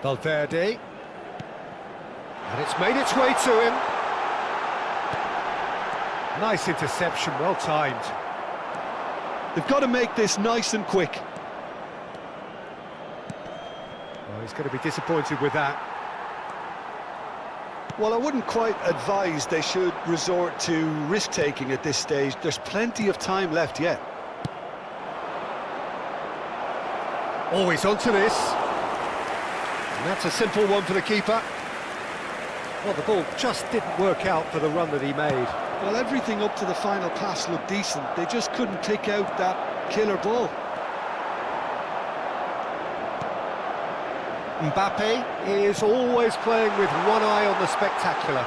Valverde. And it's made its way to him. Nice interception, well timed. They've got to make this nice and quick. Well, he's going to be disappointed with that. Well, I wouldn't quite advise they should resort to risk-taking at this stage. There's plenty of time left yet. Always onto this. And that's a simple one for the keeper. Well, the ball just didn't work out for the run that he made. Well, everything up to the final pass looked decent. They just couldn't pick out that killer ball. Mbappe is always playing with one eye on the spectacular.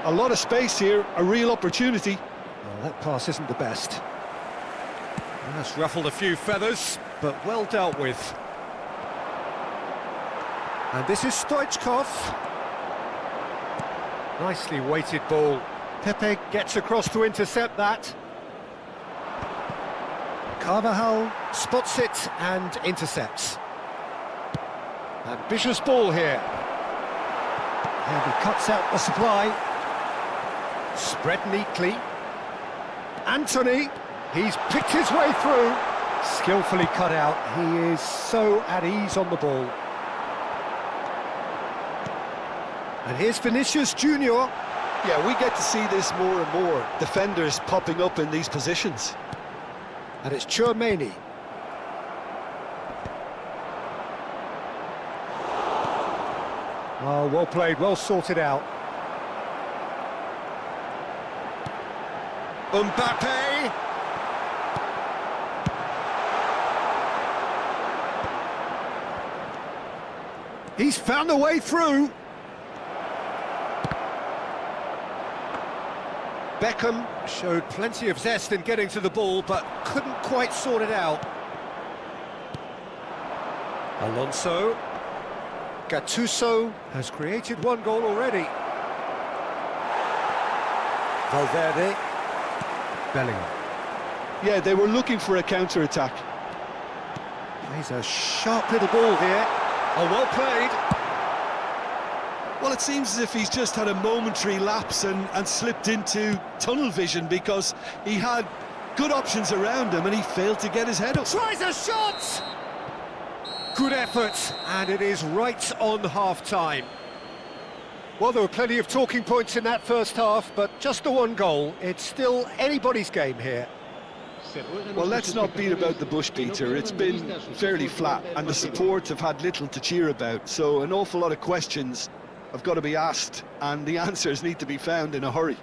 A lot of space here, a real opportunity. Well, that pass isn't the best. That's ruffled a few feathers, but well dealt with. And this is Stoichkov. Nicely weighted ball. Pepe gets across to intercept that. Carvajal spots it and intercepts. Ambitious ball here. And he cuts out the supply. Spread neatly. Anthony, he's picked his way through. Skillfully cut out. He is so at ease on the ball. And here's Vinicius Junior. Yeah, we get to see this more and more. Defenders popping up in these positions. And it's Tchouaméni. Oh, well played, well sorted out. Mbappe! He's found a way through. Beckham showed plenty of zest in getting to the ball, but couldn't quite sort it out. Alonso. Gattuso has created one goal already. Valverde. Bellingham. Yeah, they were looking for a counter-attack. He's a sharp little ball here. Oh, well played. Well, it seems as if he's just had a momentary lapse and slipped into tunnel vision, because he had good options around him and he failed to get his head up. Tries a shot! Good effort, and it is right on half-time. Well, there were plenty of talking points in that first half, but just the one goal. It's still anybody's game here. Well, let's not beat about the bush, Peter. It's been fairly flat, and the support have had little to cheer about, so an awful lot of questions have got to be asked, and the answers need to be found in a hurry.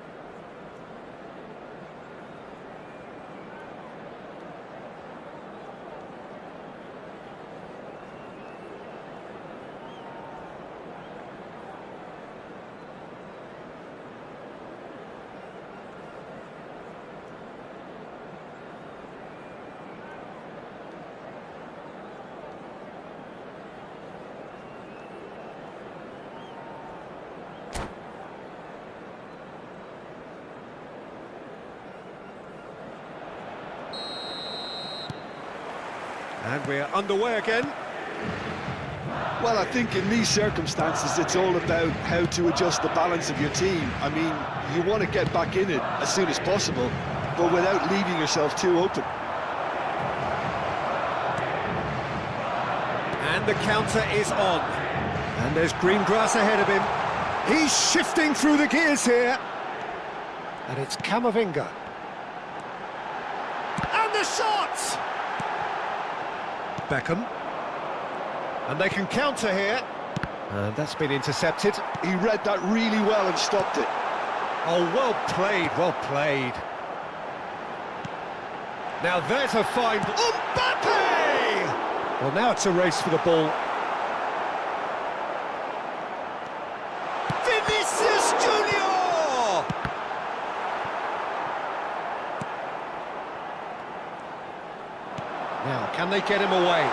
And we're underway again. Well, I think in these circumstances it's all about how to adjust the balance of your team. I mean, you want to get back in it as soon as possible, but without leaving yourself too open. And the counter is on. And there's green grass ahead of him. He's shifting through the gears here. And it's Camavinga. And the shot! Beckham. And they can counter here. And that's been intercepted. He read that really well and stopped it. Oh, well played, well played. Now there's a fine... Mbappe! Well, now it's a race for the ball. Vinicius Junior! Now, can they get him away?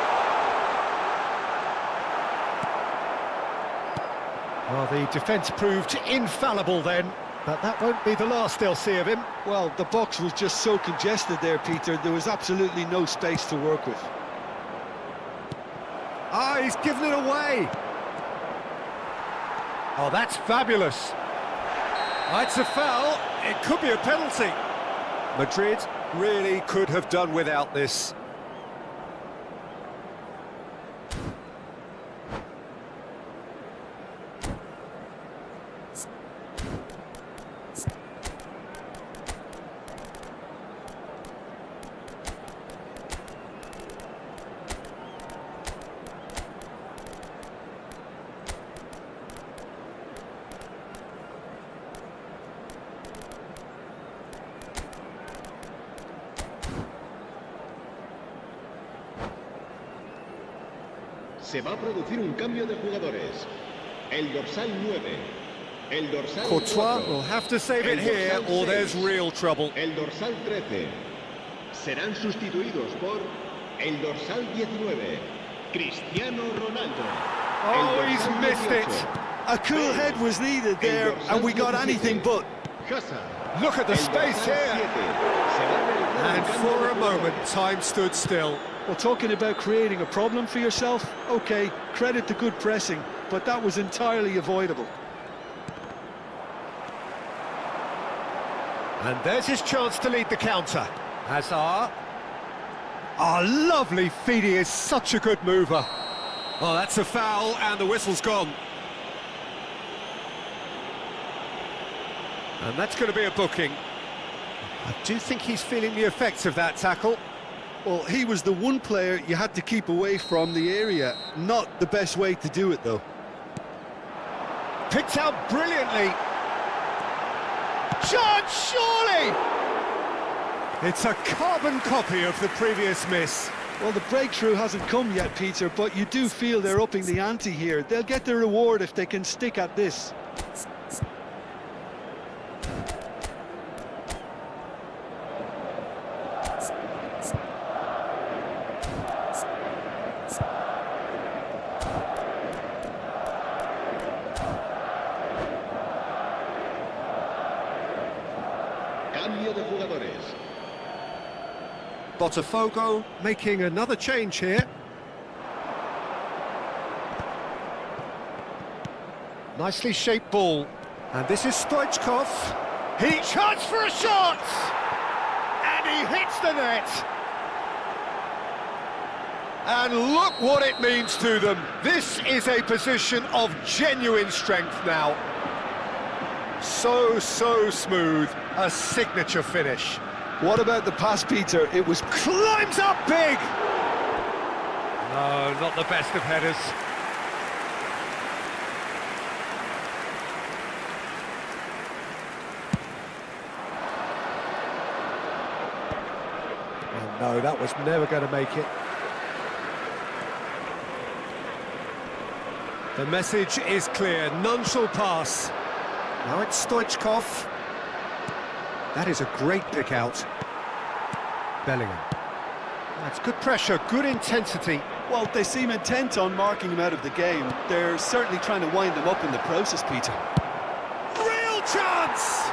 Well, the defence proved infallible then, but that won't be the last they'll see of him. Well, the box was just so congested there, Peter. There was absolutely no space to work with. Ah, he's given it away. Oh, that's fabulous. It's a foul. It could be a penalty. Madrid really could have done without this. Se va a producir un cambio de jugadores. El dorsal 9. El dorsal Courtois 4. will have to save it here or there's real trouble. El dorsal 13. Serán sustituidos por el dorsal 19. Cristiano Ronaldo. Oh, he's missed it. A cool head was needed there, and we got anything but. Look at the space here. And for a moment, time stood still. Well, talking about creating a problem for yourself, okay, credit to good pressing, but that was entirely avoidable. And there's his chance to lead the counter. Hazard. Oh, lovely feed, he is such a good mover. Oh, that's a foul, and the whistle's gone. And that's going to be a booking. I do think he's feeling the effects of that tackle. Well, he was the one player you had to keep away from the area. Not the best way to do it, though. Picked out brilliantly. Chance, surely! It's a carbon copy of the previous miss. Well, the breakthrough hasn't come yet, Peter, but you do feel they're upping the ante here. They'll get the reward if they can stick at this. Cambio de jugadores. Botafogo making another change here. Nicely shaped ball. And this is Stoichkov. He chance for a shot! And he hits the net! And look what it means to them. This is a position of genuine strength now. So smooth. A signature finish. What about the pass, Peter? It was... Climbs up big! No, not the best of headers. Oh no, that was never going to make it. The message is clear, none shall pass. Now it's Stoichkov. That is a great pick out. Bellingham. That's good pressure, good intensity. Well, they seem intent on marking him out of the game. They're certainly trying to wind him up in the process, Peter. Real chance!